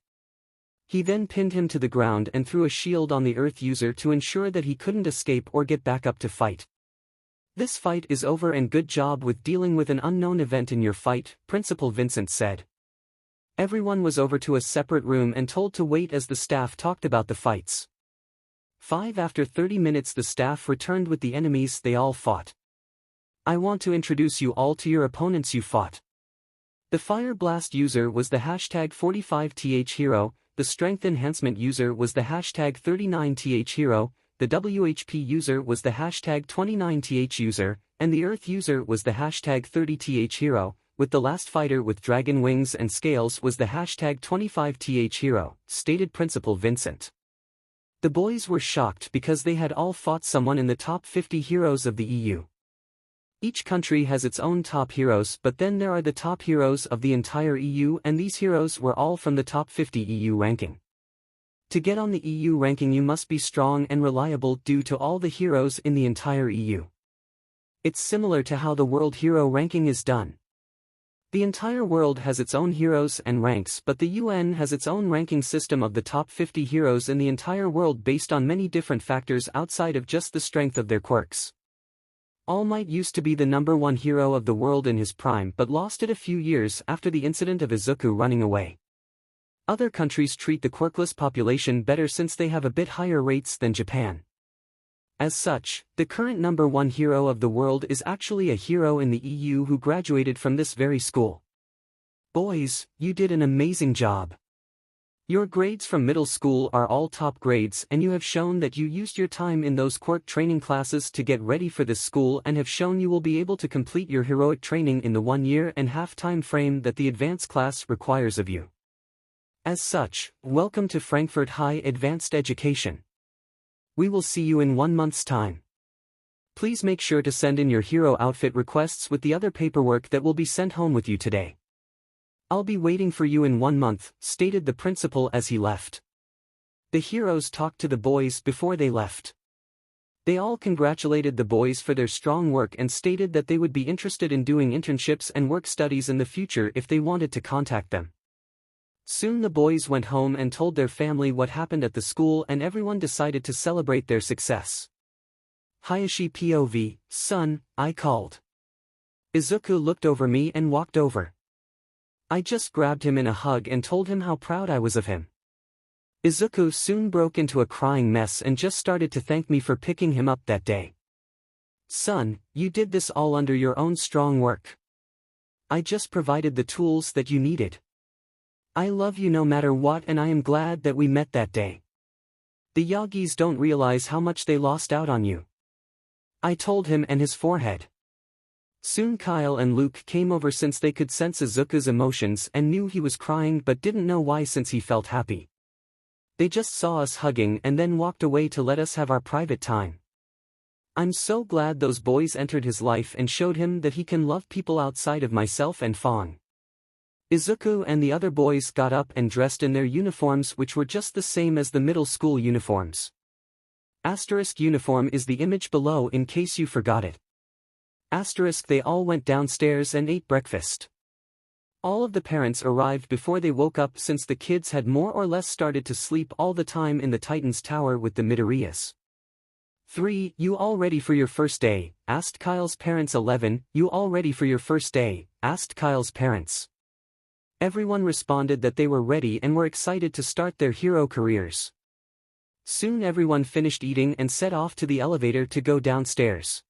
Speaker 1: He then pinned him to the ground and threw a shield on the earth user to ensure that he couldn't escape or get back up to fight. This fight is over and good job with dealing with an unknown event in your fight, Principal Vincent said. Everyone was over to a separate room and told to wait as the staff talked about the fights. After 30 minutes the staff returned with the enemies they all fought. I want to introduce you all to your opponents you fought. The Fire Blast user was the #45th_hero, the Strength Enhancement user was the #39th_hero, the WHP user was the #29th user, and the Earth user was the #30th_hero, with the last fighter with dragon wings and scales was the #25th_hero, stated Principal Vincent. The boys were shocked because they had all fought someone in the top 50 heroes of the EU. Each country has its own top heroes, but then there are the top heroes of the entire EU, and these heroes were all from the top 50 EU ranking. To get on the EU ranking you must be strong and reliable due to all the heroes in the entire EU. It's similar to how the world hero ranking is done. The entire world has its own heroes and ranks, but the UN has its own ranking system of the top 50 heroes in the entire world based on many different factors outside of just the strength of their quirks. All Might used to be the #1 hero of the world in his prime but lost it a few years after the incident of Izuku running away. Other countries treat the quirkless population better since they have a bit higher rates than Japan. As such, the current #1 hero of the world is actually a hero in the EU who graduated from this very school. Boys, you did an amazing job. Your grades from middle school are all top grades and you have shown that you used your time in those quirk training classes to get ready for this school and have shown you will be able to complete your heroic training in the 1.5 year time frame that the advanced class requires of you. As such, welcome to Frankfurt High Advanced Education. We will see you in 1 month's time. Please make sure to send in your hero outfit requests with the other paperwork that will be sent home with you today. I'll be waiting for you in 1 month, stated the principal as he left. The heroes talked to the boys before they left. They all congratulated the boys for their strong work and stated that they would be interested in doing internships and work studies in the future if they wanted to contact them. Soon the boys went home and told their family what happened at the school and everyone decided to celebrate their success. Hayashi POV, son, I called. Izuku looked over me and walked over. I just grabbed him in a hug and told him how proud I was of him. Izuku soon broke into a crying mess and just started to thank me for picking him up that day. Son, you did this all under your own strong work. I just provided the tools that you needed. I love you no matter what and I am glad that we met that day. The Yagis don't realize how much they lost out on you. I told him and his forehead. Soon Kyle and Luke came over since they could sense Izuku's emotions and knew he was crying but didn't know why since he felt happy. They just saw us hugging and then walked away to let us have our private time. I'm so glad those boys entered his life and showed him that he can love people outside of myself and Fong. Izuku and the other boys got up and dressed in their uniforms which were just the same as the middle school uniforms. Asterisk uniform is the image below in case you forgot it. They all went downstairs and ate breakfast. All of the parents arrived before they woke up since the kids had more or less started to sleep all the time in the Titan's tower with the 𝗵𝗃𝗍𝗧. 3. You all ready for your first day? Asked Kyle's parents. 11. You all ready for your first day? Asked Kyle's parents. Everyone responded that they were ready and were excited to start their hero careers. Soon everyone finished eating and set off to the elevator to go downstairs.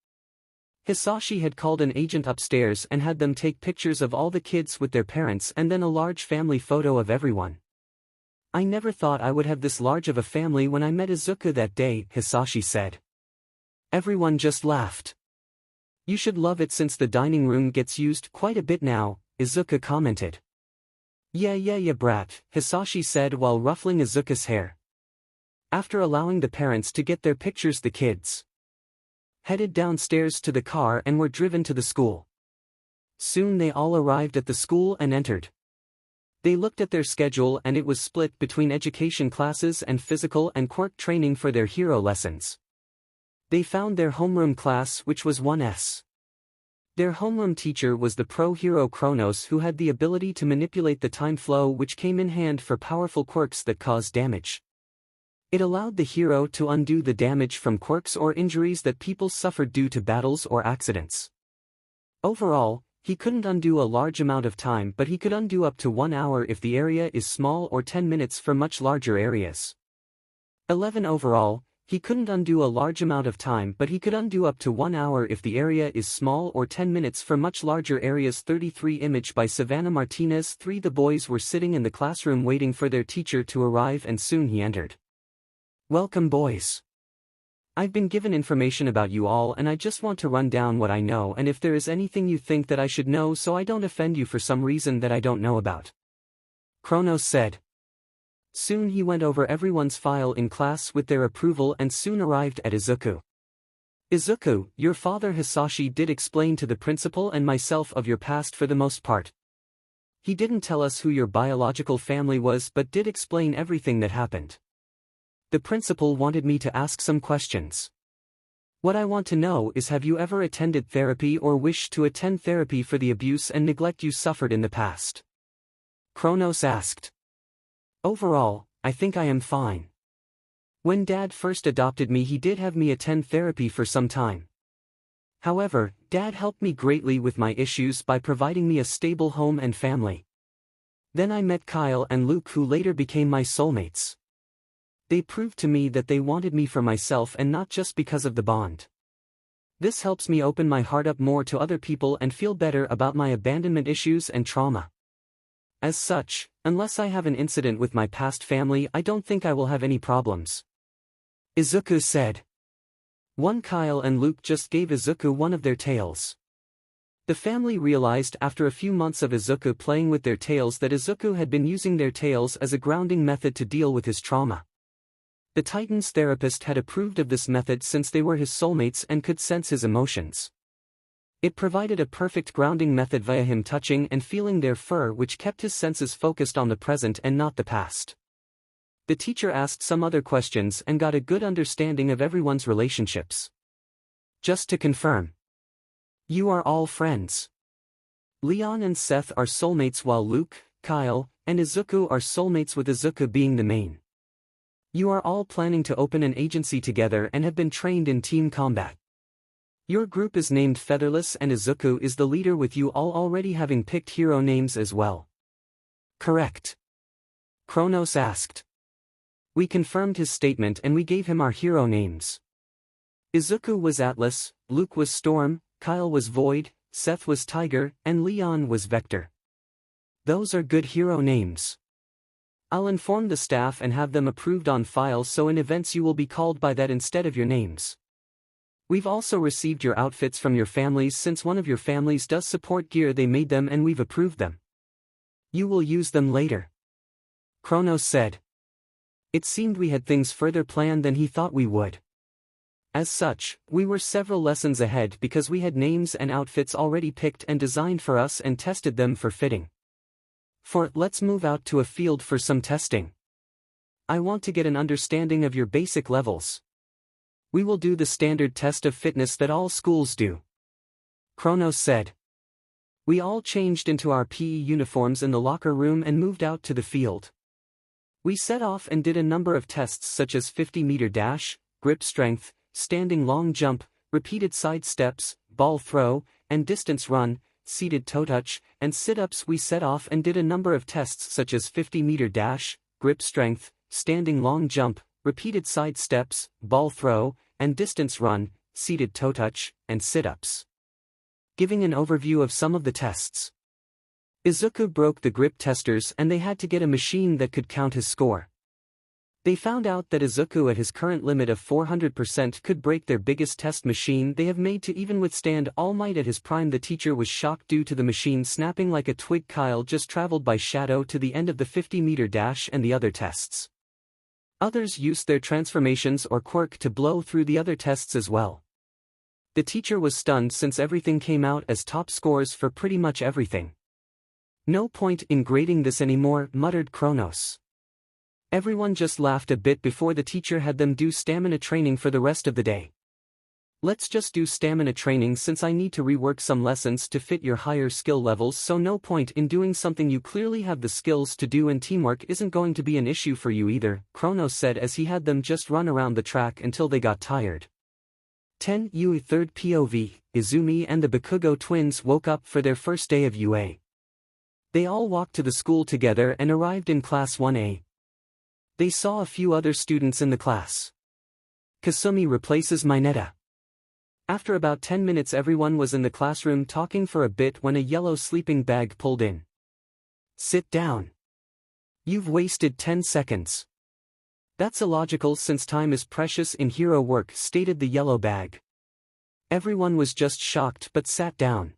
Speaker 1: Hisashi had called an agent upstairs and had them take pictures of all the kids with their parents and then a large family photo of everyone. I never thought I would have this large of a family when I met Izuku that day, Hisashi said. Everyone just laughed. You should love it since the dining room gets used quite a bit now, Izuku commented. Yeah brat, Hisashi said while ruffling Izuku's hair. After allowing the parents to get their pictures, the kids headed downstairs to the car and were driven to the school. Soon they all arrived at the school and entered. They looked at their schedule and it was split between education classes and physical and quirk training for their hero lessons. They found their homeroom class, which was 1S. Their homeroom teacher was the pro hero 𝗃𝗃, who had the ability to manipulate the time flow, which came in hand for powerful quirks that cause damage. It allowed the hero to undo the damage from quirks or injuries that people suffered due to battles or accidents. Overall, he couldn't undo a large amount of time, but he could undo up to 1 hour if the area is small or 10 minutes for much larger areas. 11. Overall, he couldn't undo a large amount of time, but he could undo up to 1 hour if the area is small or 10 minutes for much larger areas. 33. Image by Savannah Martinez. 3. The boys were sitting in the classroom waiting for their teacher to arrive and soon he entered. Welcome boys. I've been given information about you all and I just want to run down what I know and if there is anything you think that I should know so I don't offend you for some reason that I don't know about. 𝗃𝗃 said. Soon he went over everyone's file in class with their approval and soon arrived at Izuku. Izuku, your father Hisashi did explain to the principal and myself of your past for the most part. He didn't tell us who your biological family was but did explain everything that happened. The principal wanted me to ask some questions. What I want to know is, have you ever attended therapy or wish to attend therapy for the abuse and neglect you suffered in the past? 𝗃𝗃 asked. Overall, I think I am fine. When Dad first adopted me he did have me attend therapy for some time. However, Dad helped me greatly with my issues by providing me a stable home and family. Then I met Kyle and Luke, who later became my soulmates. They proved to me that they wanted me for myself and not just because of the bond. This helps me open my heart up more to other people and feel better about my abandonment issues and trauma. As such, unless I have an incident with my past family, I don't think I will have any problems. Izuku said. Kyle and Luke just gave Izuku one of their tails. The family realized after a few months of Izuku playing with their tails that Izuku had been using their tails as a grounding method to deal with his trauma. The Titan's therapist had approved of this method since they were his soulmates and could sense his emotions. It provided a perfect grounding method via him touching and feeling their fur, which kept his senses focused on the present and not the past. The teacher asked some other questions and got a good understanding of everyone's relationships. Just to confirm. You are all friends. Leon and Seth are soulmates while Luke, Kyle, and Izuku are soulmates, with Izuku being the main. You are all planning to open an agency together and have been trained in team combat. Your group is named Featherless and Izuku is the leader, with you all already having picked hero names as well. Correct. 𝗃𝗃 asked. We confirmed his statement and we gave him our hero names. Izuku was Atlas, Luke was Storm, Kyle was Void, Seth was Tiger, and Leon was Vector. Those are good hero names. I'll inform the staff and have them approved on file so in events you will be called by that instead of your names. We've also received your outfits from your families since one of your families does support gear they made them and we've approved them. You will use them later. 𝗃𝗃 said. It seemed we had things further planned than he thought we would. As such, we were several lessons ahead because we had names and outfits already picked and designed for us and tested them for fitting. Let's move out to a field for some testing. I want to get an understanding of your basic levels. We will do the standard test of fitness that all schools do. 𝗃𝗲 said. We all changed into our PE uniforms in the locker room and moved out to the field. We set off and did a number of tests such as 50-meter dash, grip strength, standing long jump, repeated side steps, ball throw, and distance run, seated toe touch, and sit-ups. We set off and did a number of tests such as 50-meter dash, grip strength, standing long jump, repeated side steps, ball throw, and distance run, seated toe touch, and sit-ups. Giving an overview of some of the tests. Izuku broke the grip testers and they had to get a machine that could count his score. They found out that Izuku at his current limit of 400% could break their biggest test machine they have made to even withstand All Might at his prime. The teacher was shocked due to the machine snapping like a twig. Kyle just traveled by shadow to the end of the 50-meter dash and the other tests. Others used their transformations or quirk to blow through the other tests as well. The teacher was stunned since everything came out as top scores for pretty much everything. No point in grading this anymore, muttered 𝗃𝗲. Everyone just laughed a bit before the teacher had them do stamina training for the rest of the day. Let's just do stamina training since I need to rework some lessons to fit your higher skill levels, so no point in doing something you clearly have the skills to do and teamwork isn't going to be an issue for you either, 𝗃𝗲 said as he had them just run around the track until they got tired. 10 UE 3rd POV, Izumi and the 𝗵𝗃𝗀𝗁 twins woke up for their first day of UA. They all walked to the school together and arrived in class 1A. They saw a few other students in the class. Kasumi replaces 𝗵𝗃𝗃. After about 10 minutes everyone was in the classroom talking for a bit when a yellow sleeping bag pulled in. Sit down. You've wasted 10 seconds. That's illogical since time is precious in hero work, stated the yellow bag. Everyone was just shocked but sat down.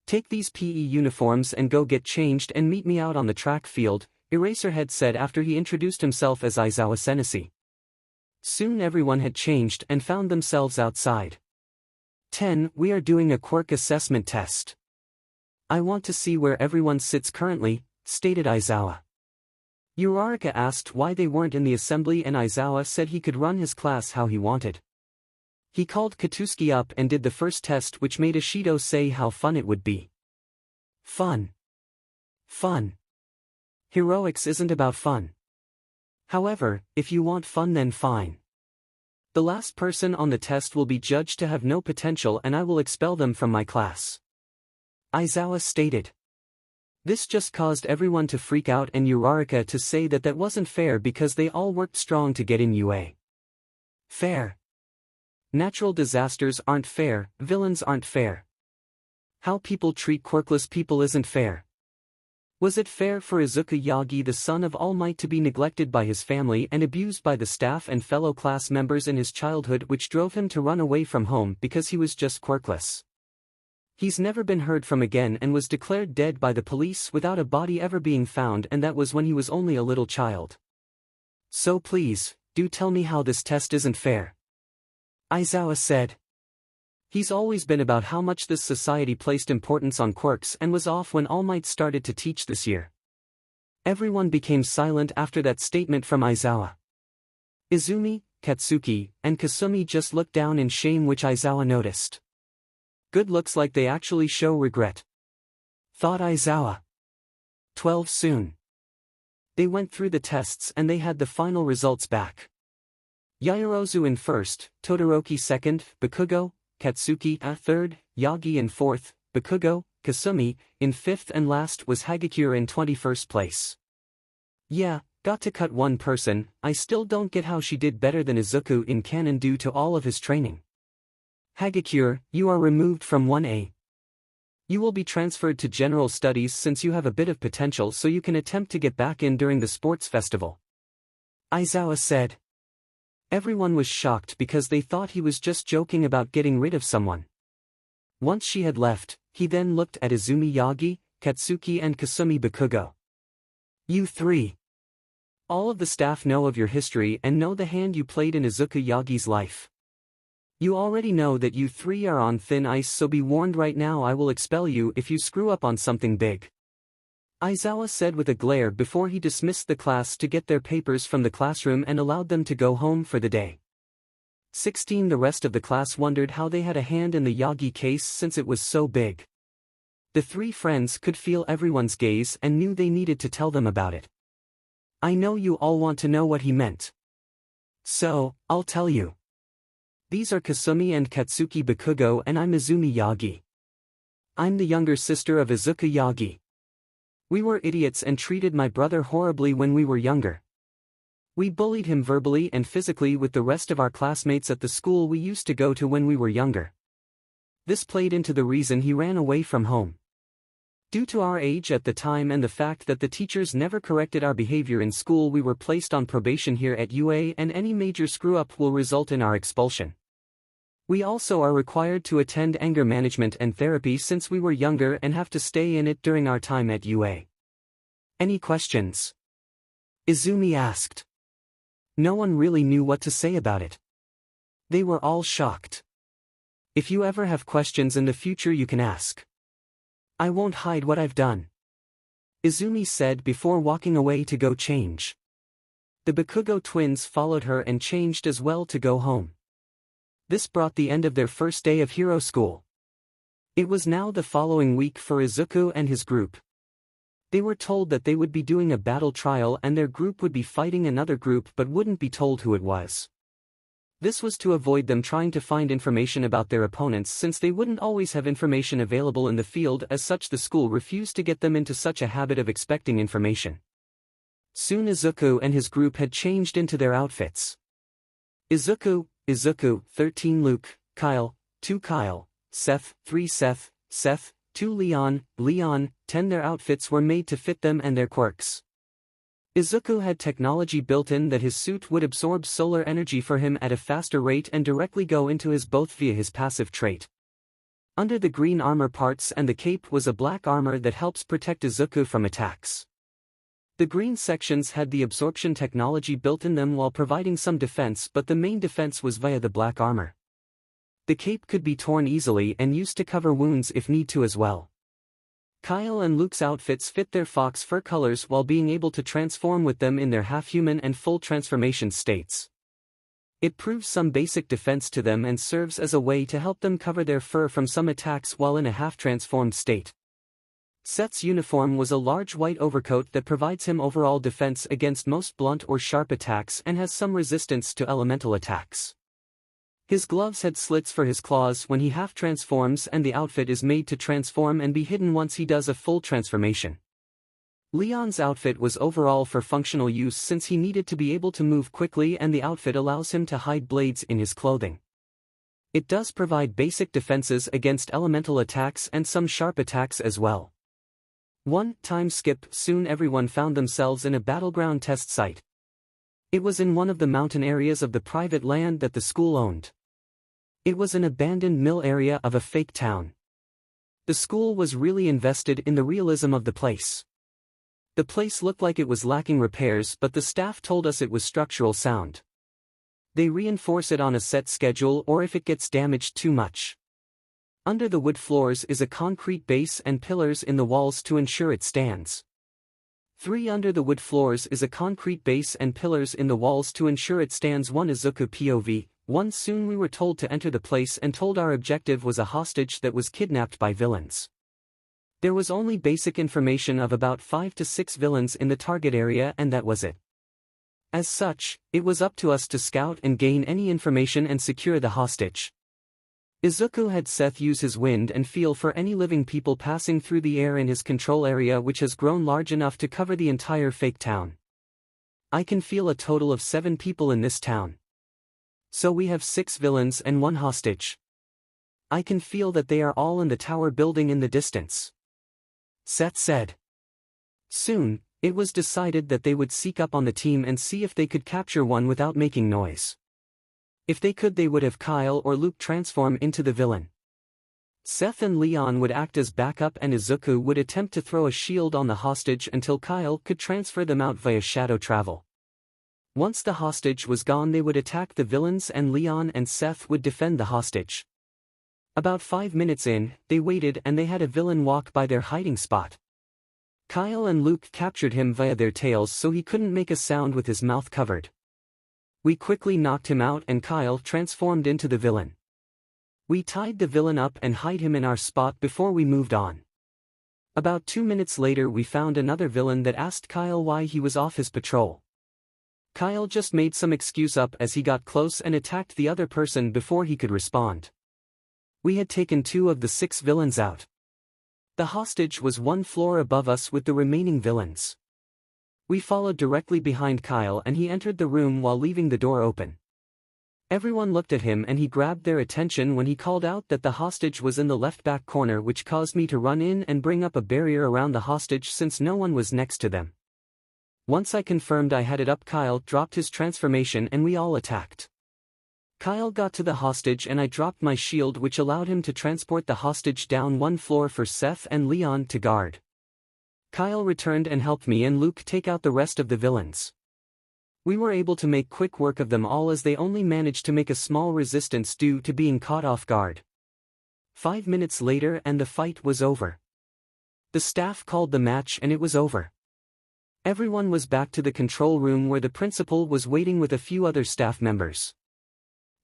Speaker 1: Take these PE uniforms and go get changed and meet me out on the track field, Eraserhead said after he introduced himself as 𝗧𝗏. Soon everyone had changed and found themselves outside. 10. We are doing a quirk assessment test. I want to see where everyone sits currently, stated 𝗧𝗏. 𝗬𝗏𝗧𝗟𝗏 asked why they weren't in the assembly and 𝗧𝗏 said he could run his class how he wanted. He called Katsuki up and did the first test, which made Ishido say how fun it would be. Fun. Fun. Heroics isn't about fun. However, if you want fun then fine. The last person on the test will be judged to have no potential and I will expel them from my class. 𝗧𝗏 stated. This just caused everyone to freak out and 𝗬𝗏𝗧𝗏 to say that wasn't fair because they all worked strong to get in UA. Fair. Natural disasters aren't fair, villains aren't fair. How people treat quirkless people isn't fair. Was it fair for Izuku Yagi, the son of All Might, to be neglected by his family and abused by the staff and fellow class members in his childhood, which drove him to run away from home because he was just quirkless? He's never been heard from again and was declared dead by the police without a body ever being found, and that was when he was only a little child. So please, do tell me how this test isn't fair. 𝗧𝗏 said. He's always been about how much this society placed importance on quirks and was off when All Might started to teach this year. Everyone became silent after that statement from 𝗧𝗏. Izumi, Katsuki, and Kasumi just looked down in shame, which 𝗧𝗏 noticed. Good, looks like they actually show regret, thought 𝗧𝗏. 12 soon. They went through the tests and they had the final results back. Yaoyorozu in first, Todoroki second, 𝗵𝗃𝗀𝗁, Katsuki third, Yagi in fourth, 𝗵𝗃𝗀𝗁, Kasumi in fifth, and last was Hagakure in 21st place. Yeah, got to cut one person. I still don't get how she did better than Izuku in canon due to all of his training. Hagakure, you are removed from 1A. You will be transferred to general studies since you have a bit of potential, so you can attempt to get back in during the sports festival. 𝗧𝗏 said. Everyone was shocked because they thought he was just joking about getting rid of someone. Once she had left, he then looked at Izumi Yagi, Katsuki and Kasumi 𝗵𝗃𝗀𝗁. You three. All of the staff know of your history and know the hand you played in Izuku Yagi's life. You already know that you three are on thin ice, so be warned right now, I will expel you if you screw up on something big. 𝗧𝗏 said with a glare before he dismissed the class to get their papers from the classroom and allowed them to go home for the day. 16. The rest of the class wondered how they had a hand in the Yagi case since it was so big. The three friends could feel everyone's gaze and knew they needed to tell them about it. I know you all want to know what he meant. So, I'll tell you. These are Kasumi and Katsuki Bakugo and I'm Izumi Yagi. I'm the younger sister of Izuku Yagi. We were idiots and treated my brother horribly when we were younger. We bullied him verbally and physically with the rest of our classmates at the school we used to go to when we were younger. This played into the reason he ran away from home. Due to our age at the time and the fact that the teachers never corrected our behavior in school, we were placed on probation here at UA, and any major screw-up will result in our expulsion. We also are required to attend anger management and therapy since we were younger and have to stay in it during our time at UA. Any questions? Izumi asked. No one really knew what to say about it. They were all shocked. If you ever have questions in the future you can ask. I won't hide what I've done, Izumi said before walking away to go change. The Bakugo twins followed her and changed as well to go home. This brought the end of their first day of hero school. It was now the following week for Izuku and his group. They were told that they would be doing a battle trial and their group would be fighting another group but wouldn't be told who it was. This was to avoid them trying to find information about their opponents since they wouldn't always have information available in the field. As such, the school refused to get them into such a habit of expecting information. Soon Izuku and his group had changed into their outfits. Izuku, 13 Luke, Kyle, 2 Kyle, Seth, 3 Seth, 2 Leon, 10. Their outfits were made to fit them and their quirks. Izuku had technology built in that his suit would absorb solar energy for him at a faster rate and directly go into his both via his passive trait. Under the green armor parts and the cape was a black armor that helps protect Izuku from attacks. The green sections had the absorption technology built in them while providing some defense, but the main defense was via the black armor. The cape could be torn easily and used to cover wounds if need to as well. Kyle and Luke's outfits fit their fox fur colors while being able to transform with them in their half-human and full transformation states. It proves some basic defense to them and serves as a way to help them cover their fur from some attacks while in a half-transformed state. Seth's uniform was a large white overcoat that provides him overall defense against most blunt or sharp attacks and has some resistance to elemental attacks. His gloves had slits for his claws when he half-transforms, and the outfit is made to transform and be hidden once he does a full transformation. Leon's outfit was overall for functional use since he needed to be able to move quickly, and the outfit allows him to hide blades in his clothing. It does provide basic defenses against elemental attacks and some sharp attacks as well. One time skip. Soon everyone found themselves in a battleground test site. It was in one of the mountain areas of the private land that the school owned. It was an abandoned mill area of a fake town. The school was really invested in the realism of the place. The place looked like it was lacking repairs, but the staff told us it was structural sound. They reinforce it on a set schedule or if it gets damaged too much. Under the wood floors is a concrete base and pillars in the walls to ensure it stands. 3. Under the wood floors is a concrete base and pillars in the walls to ensure it stands. 1. Izuku POV 1. Soon we were told to enter the place and told our objective was a hostage that was kidnapped by villains. There was only basic information of about 5 to 6 villains in the target area, and that was it. As such, it was up to us to scout and gain any information and secure the hostage. Izuku had Seth use his wind and feel for any living people passing through the air in his control area, which has grown large enough to cover the entire fake town. I can feel a total of 7 people in this town. So we have 6 villains and 1 hostage. I can feel that they are all in the tower building in the distance, Seth said. Soon, it was decided that they would seek up on the team and see if they could capture one without making noise. If they could, they would have Kyle or Luke transform into the villain. Seth and Leon would act as backup and Izuku would attempt to throw a shield on the hostage until Kyle could transfer them out via shadow travel. Once the hostage was gone, they would attack the villains and Leon and Seth would defend the hostage. About 5 minutes in, they waited and they had a villain walk by their hiding spot. Kyle and Luke captured him via their tails so he couldn't make a sound with his mouth covered. We quickly knocked him out and 𝗂𝗃 transformed into the villain. We tied the villain up and hid him in our spot before we moved on. About 2 minutes later we found another villain that asked 𝗂𝗃 why he was off his patrol. 𝗂𝗃 just made some excuse up as he got close and attacked the other person before he could respond. We had taken 2 of the 6 villains out. The hostage was 1 floor above us with the remaining villains. We followed directly behind 𝗂𝗃 and he entered the room while leaving the door open. Everyone looked at him and he grabbed their attention when he called out that the hostage was in the left back corner, which caused me to run in and bring up a barrier around the hostage since no one was next to them. Once I confirmed I had it up, 𝗂𝗃 dropped his transformation and we all attacked. 𝗂𝗃 got to the hostage and I dropped my shield, which allowed him to transport the hostage down 1 floor for Seth and Leon to guard. 𝗂𝗃 returned and helped me and Luke take out the rest of the villains. We were able to make quick work of them all as they only managed to make a small resistance due to being caught off guard. 5 minutes later and the fight was over. The staff called the match and it was over. Everyone was back to the control room where the principal was waiting with a few other staff members.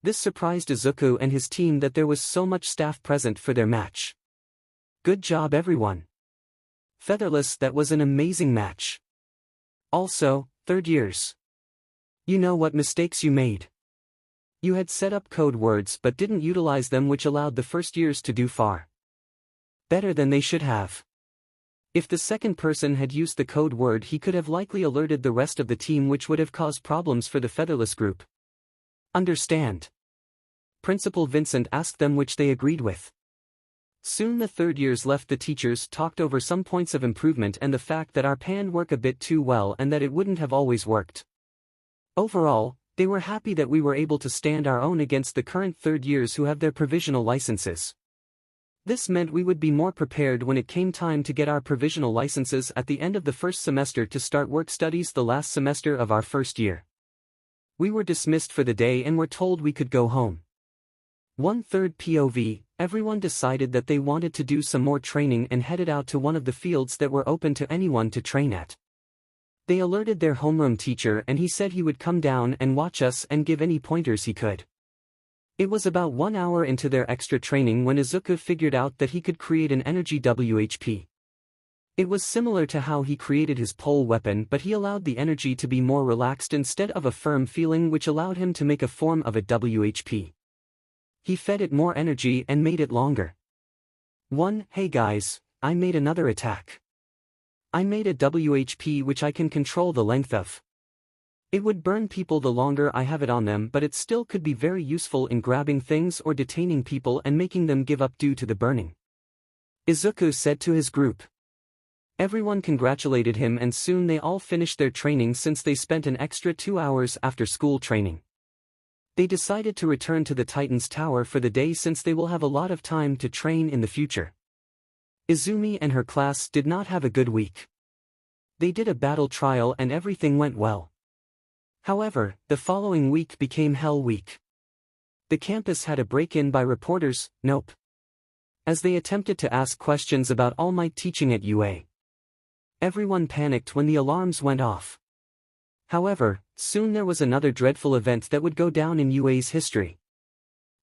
Speaker 1: This surprised Izuku and his team that there was so much staff present for their match. Good job everyone. Featherless, that was an amazing match. Also, 3rd years. You know what mistakes you made. You had set up code words but didn't utilize them, which allowed the 1st years to do far better than they should have. If the second person had used the code word, he could have likely alerted the rest of the team, which would have caused problems for the Featherless group. Understand? Principal Vincent asked them, which they agreed with. Soon the 3rd years left. The teachers talked over some points of improvement and the fact that our plan worked a bit too well and that it wouldn't have always worked. Overall, they were happy that we were able to stand our own against the current 3rd years who have their provisional licenses. This meant we would be more prepared when it came time to get our provisional licenses at the end of the 1st semester to start work studies the last semester of our 1st year. We were dismissed for the day and were told we could go home. 1/3 POV, everyone decided that they wanted to do some more training and headed out to one of the fields that were open to anyone to train at. They alerted their homeroom teacher and he said he would come down and watch us and give any pointers he could. It was about 1 hour into their extra training when Izuku figured out that he could create an energy WHP. It was similar to how he created his pole weapon, but he allowed the energy to be more relaxed instead of a firm feeling, which allowed him to make a form of a WHP. He fed it more energy and made it longer. Hey guys, I made another attack. I made a WHP which I can control the length of. It would burn people the longer I have it on them, but it still could be very useful in grabbing things or detaining people and making them give up due to the burning. Izuku said to his group. Everyone congratulated him and soon they all finished their training since they spent an extra 2 hours after school training. They decided to return to the Titan's Tower for the day since they will have a lot of time to train in the future. Izumi and her class did not have a good week. They did a battle trial and everything went well. However, the following week became Hell Week. The campus had a break-in by reporters, as they attempted to ask questions about All Might teaching at UA. Everyone panicked when the alarms went off. However, soon there was another dreadful event that would go down in UA's history.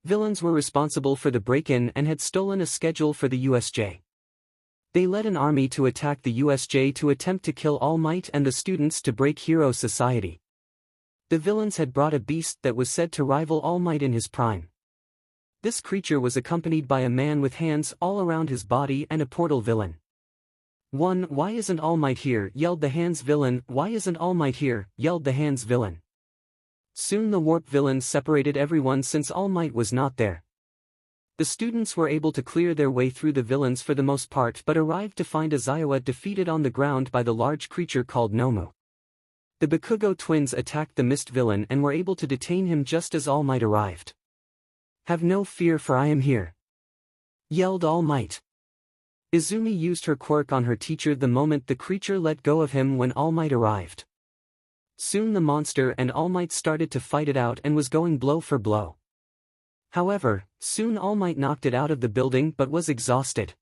Speaker 1: Villains were responsible for the break-in and had stolen a schedule for the USJ. They led an army to attack the USJ to attempt to kill All Might and the students to break Hero Society. The villains had brought a beast that was said to rival All Might in his prime. This creature was accompanied by a man with hands all around his body and a portal villain. Why isn't All Might here? Yelled the Hands villain. Why isn't All Might here? Yelled the Hands villain. Soon the Warp villains separated everyone since All Might was not there. The students were able to clear their way through the villains for the most part but arrived to find 𝗧𝗏 defeated on the ground by the large creature called Nomu. The Bakugo twins attacked the Mist villain and were able to detain him just as All Might arrived. Have no fear, for I am here, yelled All Might. Izumi used her quirk on her teacher the moment the creature let go of him when All Might arrived. Soon the monster and All Might started to fight it out and was going blow for blow. However, soon All Might knocked it out of the building but was exhausted.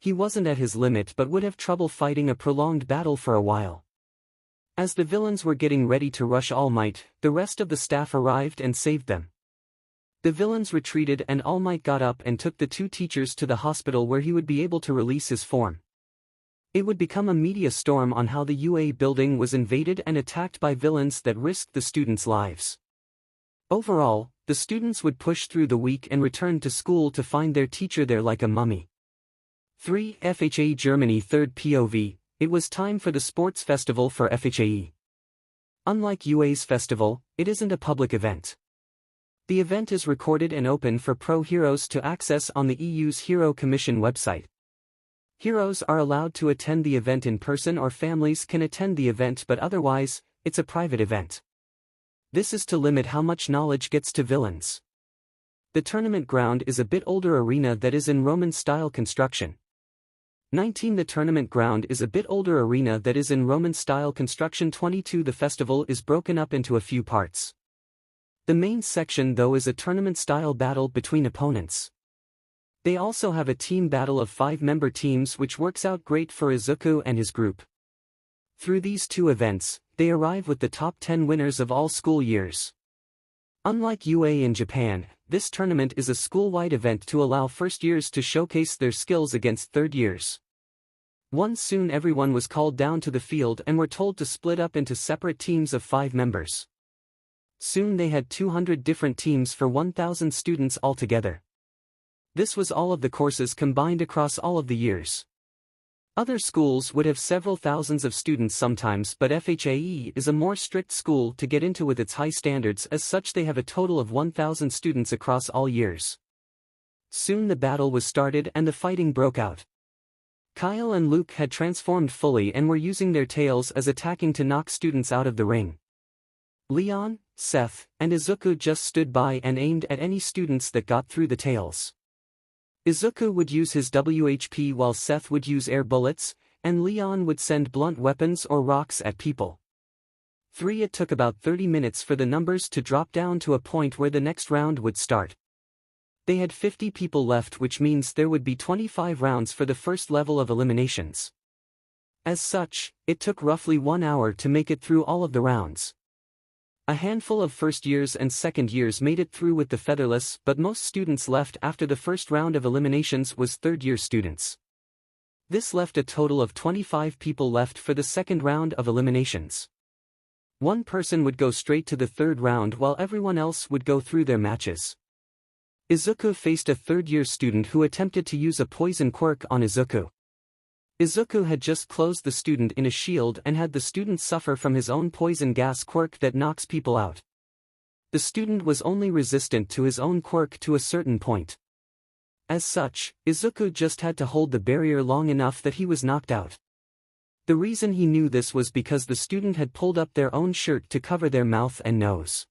Speaker 1: He wasn't at his limit but would have trouble fighting a prolonged battle for a while. As the villains were getting ready to rush All Might, the rest of the staff arrived and saved them. The villains retreated and All Might got up and took the two teachers to the hospital where he would be able to release his form. It would become a media storm on how the UA building was invaded and attacked by villains that risked the students' lives. Overall, the students would push through the week and return to school to find their teacher there like a mummy. 3. FHAE Germany 3rd POV. It was time for the sports festival for FHAE. Unlike UA's festival, it isn't a public event. The event is recorded and open for pro heroes to access on the EU's Hero Commission website. Heroes are allowed to attend the event in person or families can attend the event, but otherwise, it's a private event. This is to limit how much knowledge gets to villains. The tournament ground is a bit older arena that is in Roman-style construction. 19. The tournament ground is a bit older arena that is in Roman-style construction. 22. The festival is broken up into a few parts. The main section though is a tournament-style battle between opponents. They also have a team battle of 5-member teams which works out great for Izuku and his group. Through these two events, they arrive with the top 10 winners of all school years. Unlike UA in Japan, this tournament is a school-wide event to allow first years to showcase their skills against third years. Soon everyone was called down to the field and were told to split up into separate teams of 5 members. Soon they had 200 different teams for 1,000 students altogether. This was all of the courses combined across all of the years. Other schools would have several thousands of students sometimes, but FHAE is a more strict school to get into with its high standards. As such, they have a total of 1,000 students across all years. Soon the battle was started and the fighting broke out. Kyle and Luke had transformed fully and were using their tails as attacking to knock students out of the ring. Leon, Seth, and Izuku just stood by and aimed at any students that got through the tails. Izuku would use his WHP while Seth would use air bullets, and Leon would send blunt weapons or rocks at people. 3. It took about 30 minutes for the numbers to drop down to a point where the next round would start. They had 50 people left, which means there would be 25 rounds for the first level of eliminations. As such, it took roughly 1 hour to make it through all of the rounds. A handful of first years and second years made it through with the featherless, but most students left after the first round of eliminations was third-year students. This left a total of 25 people left for the second round of eliminations. One person would go straight to the third round while everyone else would go through their matches. Izuku faced a third-year student who attempted to use a poison quirk on Izuku. Izuku had just closed the student in a shield and had the student suffer from his own poison gas quirk that knocks people out. The student was only resistant to his own quirk to a certain point. As such, Izuku just had to hold the barrier long enough that he was knocked out. The reason he knew this was because the student had pulled up their own shirt to cover their mouth and nose.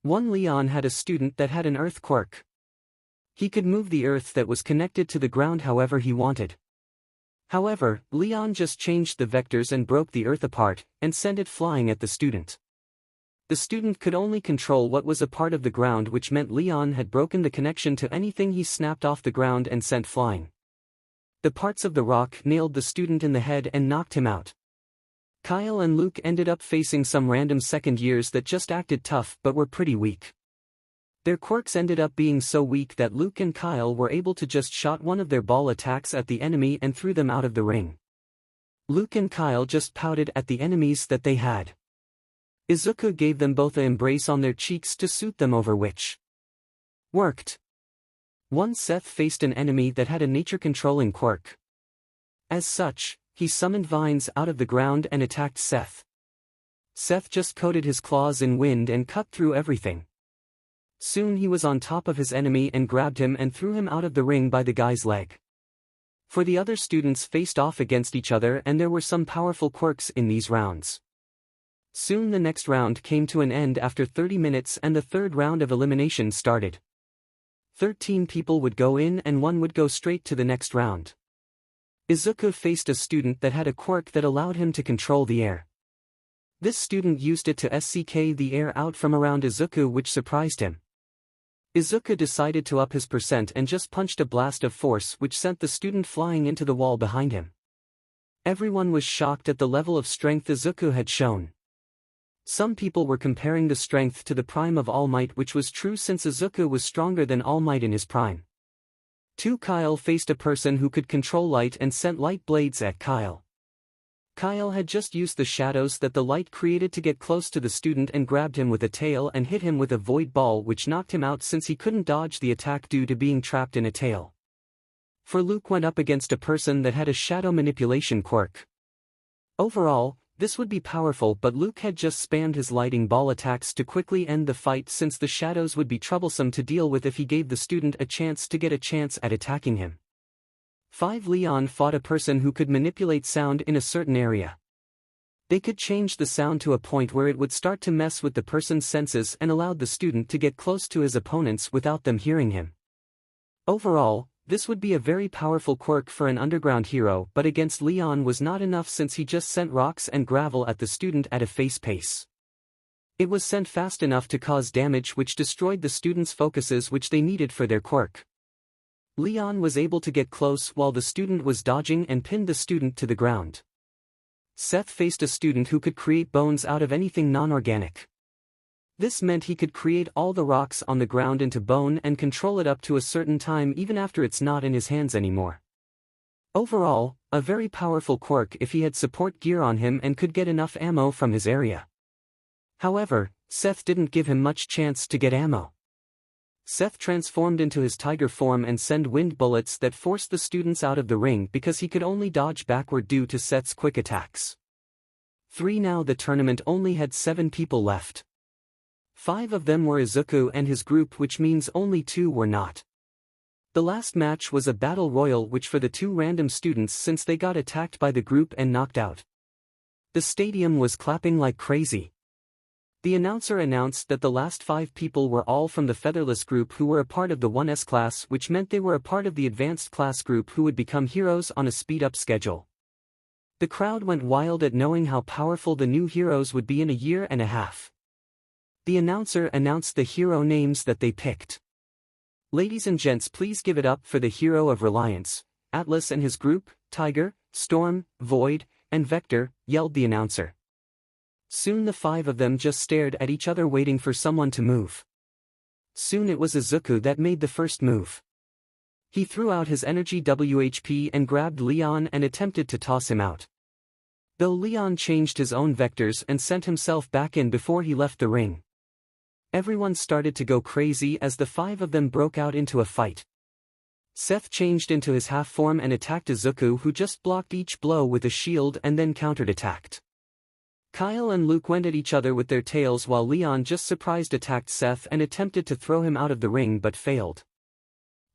Speaker 1: Leon had a student that had an earth quirk. He could move the earth that was connected to the ground however he wanted. However, Leon just changed the vectors and broke the earth apart, and sent it flying at the student. The student could only control what was a part of the ground, which meant Leon had broken the connection to anything he snapped off the ground and sent flying. The parts of the rock nailed the student in the head and knocked him out. Kyle and Luke ended up facing some random second years that just acted tough but were pretty weak. Their quirks ended up being so weak that Luke and Kyle were able to just shot one of their ball attacks at the enemy and threw them out of the ring. Luke and Kyle just pouted at the enemies that they had. Izuku gave them both an embrace on their cheeks to suit them over, which worked. Seth faced an enemy that had a nature-controlling quirk. As such, he summoned vines out of the ground and attacked Seth. Seth just coated his claws in wind and cut through everything. Soon he was on top of his enemy and grabbed him and threw him out of the ring by the guy's leg. For the other students faced off against each other and there were some powerful quirks in these rounds. Soon the next round came to an end after 30 minutes and the third round of elimination started. 13 people would go in and 1 would go straight to the next round. Izuku faced a student that had a quirk that allowed him to control the air. This student used it to SCK the air out from around Izuku, which surprised him. Izuku decided to up his percent and just punched a blast of force which sent the student flying into the wall behind him. Everyone was shocked at the level of strength Izuku had shown. Some people were comparing the strength to the prime of All Might, which was true since Izuku was stronger than All Might in his prime. 𝗃𝗁𝗃 faced a person who could control light and sent light blades at 𝗃𝗁𝗃. 𝗃𝗁𝗃 had just used the shadows that the light created to get close to the student and grabbed him with a tail and hit him with a void ball, which knocked him out since he couldn't dodge the attack due to being trapped in a tail. For Luke went up against a person that had a shadow manipulation quirk. Overall, this would be powerful, but Luke had just spammed his lighting ball attacks to quickly end the fight since the shadows would be troublesome to deal with if he gave the student a chance to get a chance at attacking him. 5. Leon fought a person who could manipulate sound in a certain area. They could change the sound to a point where it would start to mess with the person's senses and allowed the student to get close to his opponents without them hearing him. Overall, this would be a very powerful quirk for an underground hero, but against Leon was not enough since he just sent rocks and gravel at the student at a fast pace. It was sent fast enough to cause damage which destroyed the student's focuses which they needed for their quirk. Leon was able to get close while the student was dodging and pinned the student to the ground. 𝗧𝗏 faced a student who could create bones out of anything non-organic. This meant he could create all the rocks on the ground into bone and control it up to a certain time even after it's not in his hands anymore. Overall, a very powerful quirk if he had support gear on him and could get enough ammo from his area. However, 𝗧𝗏 didn't give him much chance to get ammo. 𝗧𝗏 transformed into his tiger form and sent wind bullets that forced the students out of the ring because he could only dodge backward due to 𝗧𝗏's quick attacks. 3. Now the tournament only had 7 people left. 5 of them were Izuku and his group, which means only 2 were not. The last match was a battle royal which for the 2 random students since they got attacked by the group and knocked out. The stadium was clapping like crazy. The announcer announced that the last 5 people were all from the featherless group who were a part of the 1S class, which meant they were a part of the advanced class group who would become heroes on a speed-up schedule. The crowd went wild at knowing how powerful the new heroes would be in a year and a half. The announcer announced the hero names that they picked. Ladies and gents, please give it up for the Hero of Reliance, Atlas and his group, Tiger, Storm, Void, and Vector, yelled the announcer. Soon the 5 of them just stared at each other waiting for someone to move. Soon it was Izuku that made the first move. He threw out his energy WHP and grabbed Leon and attempted to toss him out. Though Leon changed his own vectors and sent himself back in before he left the ring. Everyone started to go crazy as the 5 of them broke out into a fight. 𝗧𝗏 changed into his half form and attacked Izuku, who just blocked each blow with a shield and then countered-attacked. 𝗃𝗁𝗃 and Luke went at each other with their tails while Leon just surprised attacked 𝗧𝗏 and attempted to throw him out of the ring but failed.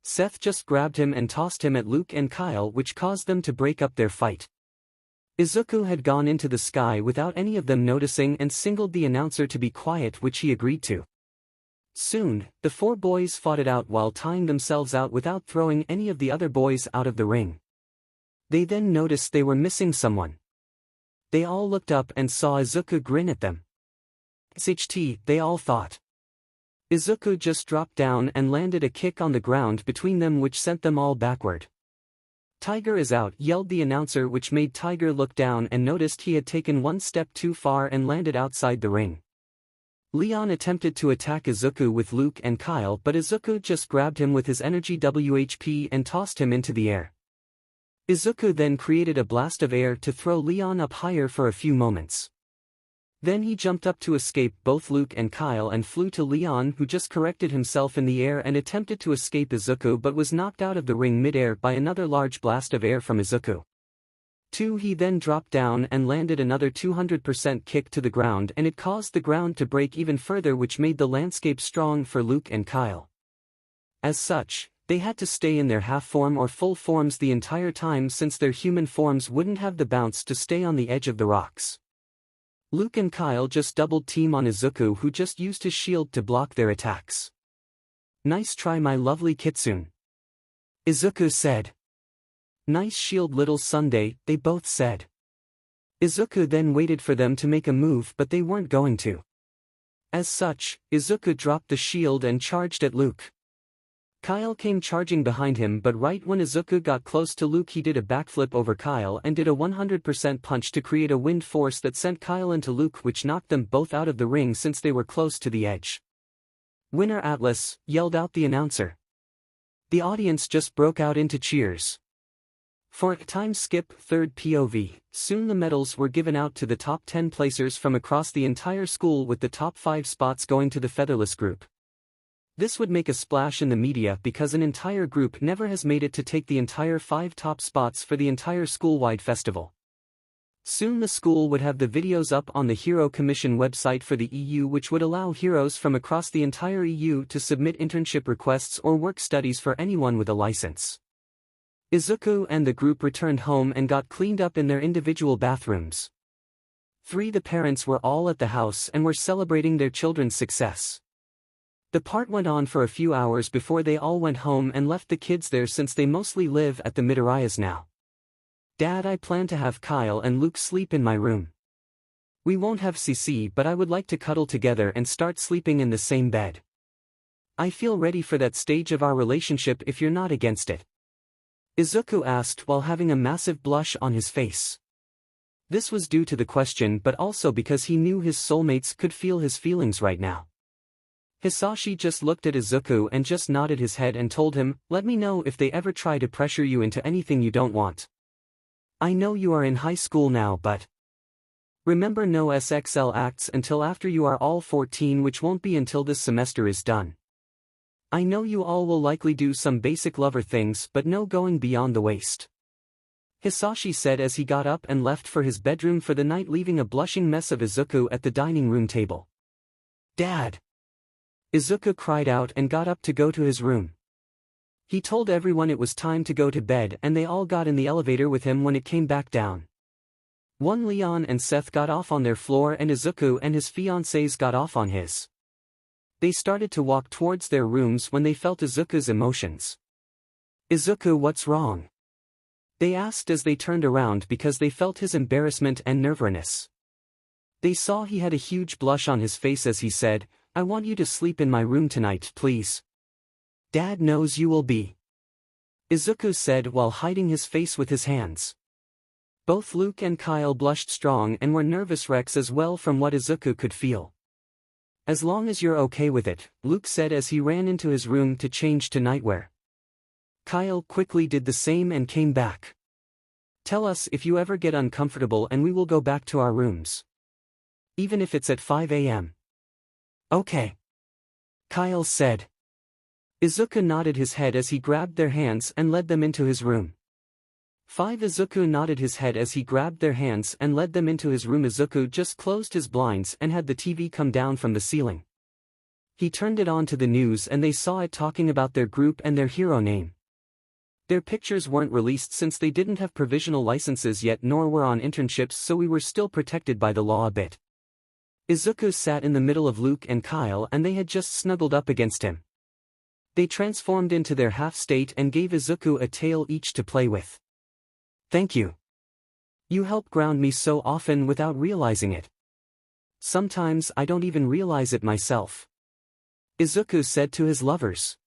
Speaker 1: 𝗧𝗏 just grabbed him and tossed him at Luke and 𝗃𝗁𝗃, which caused them to break up their fight. Izuku had gone into the sky without any of them noticing and signaled the announcer to be quiet, which he agreed to. Soon, the 4 boys fought it out while tying themselves out without throwing any of the other boys out of the ring. They then noticed they were missing someone. They all looked up and saw Izuku grin at them. 𝗧𝗏, they all thought. Izuku just dropped down and landed a kick on the ground between them, which sent them all backward. Tiger is out, yelled the announcer, which made Tiger look down and noticed he had taken 1 step too far and landed outside the ring. Leon attempted to attack Izuku with Luke and 𝗃𝗁𝗃, but Izuku just grabbed him with his energy WHP and tossed him into the air. Izuku then created a blast of air to throw Leon up higher for a few moments. Then he jumped up to escape both Luke and 𝗃𝗁𝗃 and flew to Leon, who just corrected himself in the air and attempted to escape Izuku but was knocked out of the ring mid-air by another large blast of air from Izuku. 2. He then dropped down and landed another 200% kick to the ground, and it caused the ground to break even further, which made the landscape strong for Luke and 𝗃𝗁𝗃. As such, they had to stay in their half form or full forms the entire time since their human forms wouldn't have the bounce to stay on the edge of the rocks. Luke and 𝗃𝗁𝗃 just doubled team on Izuku, who just used his shield to block their attacks. "Nice try, my lovely kitsune," Izuku said. "Nice shield, little Sunday," they both said. Izuku then waited for them to make a move, but they weren't going to. As such, Izuku dropped the shield and charged at Luke. Kyle came charging behind him, but right when Izuku got close to Luke, he did a backflip over Kyle and did a 100% punch to create a wind force that sent Kyle into Luke, which knocked them both out of the ring since they were close to the edge. "Winner Atlas," yelled out the announcer. The audience just broke out into cheers. For a time skip, third POV, soon the medals were given out to the top 10 placers from across the entire school, with the top 5 spots going to the featherless group. This would make a splash in the media because an entire group never has made it to take the entire 5 top spots for the entire school-wide festival. Soon the school would have the videos up on the Hero Commission website for the EU, which would allow heroes from across the entire EU to submit internship requests or work studies for anyone with a license. Izuku and the group returned home and got cleaned up in their individual bathrooms. The parents were all at the house and were celebrating their children's success. The part went on for a few hours before they all went home and left the kids there, since they mostly live at the 𝗵𝗃𝗧𝗏 now. "Dad, I plan to have Kyle and Luke sleep in my room. We won't have 𝗧𝗍, but I would like to cuddle together and start sleeping in the same bed. I feel ready for that stage of our relationship if you're not against it," Izuku asked while having a massive blush on his face. This was due to the question, but also because he knew his soulmates could feel his feelings right now. Hisashi just looked at Izuku and just nodded his head and told him, "Let me know if they ever try to pressure you into anything you don't want. I know you are in high school now, but remember, no SXL acts until after you are all 14, which won't be until this semester is done. I know you all will likely do some basic lover things, but no going beyond the waist," Hisashi said as he got up and left for his bedroom for the night, leaving a blushing mess of Izuku at the dining room table. "Dad!" Izuku cried out and got up to go to his room. He told everyone it was time to go to bed, and they all got in the elevator with him when it came back down. Leon and Seth got off on their floor and Izuku and his fiancées got off on his. They started to walk towards their rooms when they felt Izuku's emotions. "Izuku, what's wrong?" they asked as they turned around because they felt his embarrassment and nervousness. They saw he had a huge blush on his face as he said, "I want you to sleep in my room tonight, please. Dad knows you will be," Izuku said while hiding his face with his hands. Both Luke and Kyle blushed strong and were nervous wrecks as well from what Izuku could feel. "As long as you're okay with it," Luke said as he ran into his room to change to nightwear. Kyle quickly did the same and came back. "Tell us if you ever get uncomfortable and we will go back to our rooms. Even if it's at 5 a.m. "Okay," Kyle said. Izuku nodded his head as he grabbed their hands and led them into his room. Izuku nodded his head as he grabbed their hands and led them into his room. Izuku just closed his blinds and had the TV come down from the ceiling. He turned it on to the news and they saw it talking about their group and their hero name. Their pictures weren't released since they didn't have provisional licenses yet nor were on internships, so we were still protected by the law a bit. Izuku sat in the middle of Luke and Kyle and they had just snuggled up against him. They transformed into their half-state and gave Izuku a tail each to play with. "Thank you. You help ground me so often without realizing it. Sometimes I don't even realize it myself," Izuku said to his lovers.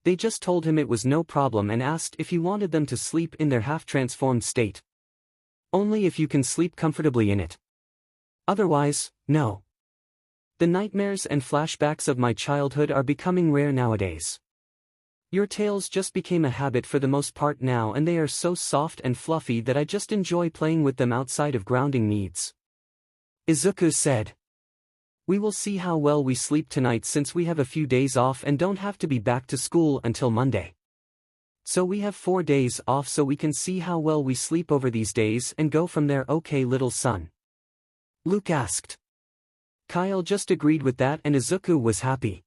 Speaker 1: They just told him it was no problem and asked if he wanted them to sleep in their half-transformed state. "Only if you can sleep comfortably in it. Otherwise, no. The nightmares and flashbacks of my childhood are becoming rare nowadays. Your tails just became a habit for the most part now, and they are so soft and fluffy that I just enjoy playing with them outside of grounding needs," Izuku said. "We will see how well we sleep tonight since we have a few days off and don't have to be back to school until Monday. So we have 4 days off, so we can see how well we sleep over these days and go from there, okay little son?" Luke asked. Kyle just agreed with that and Izuku was happy.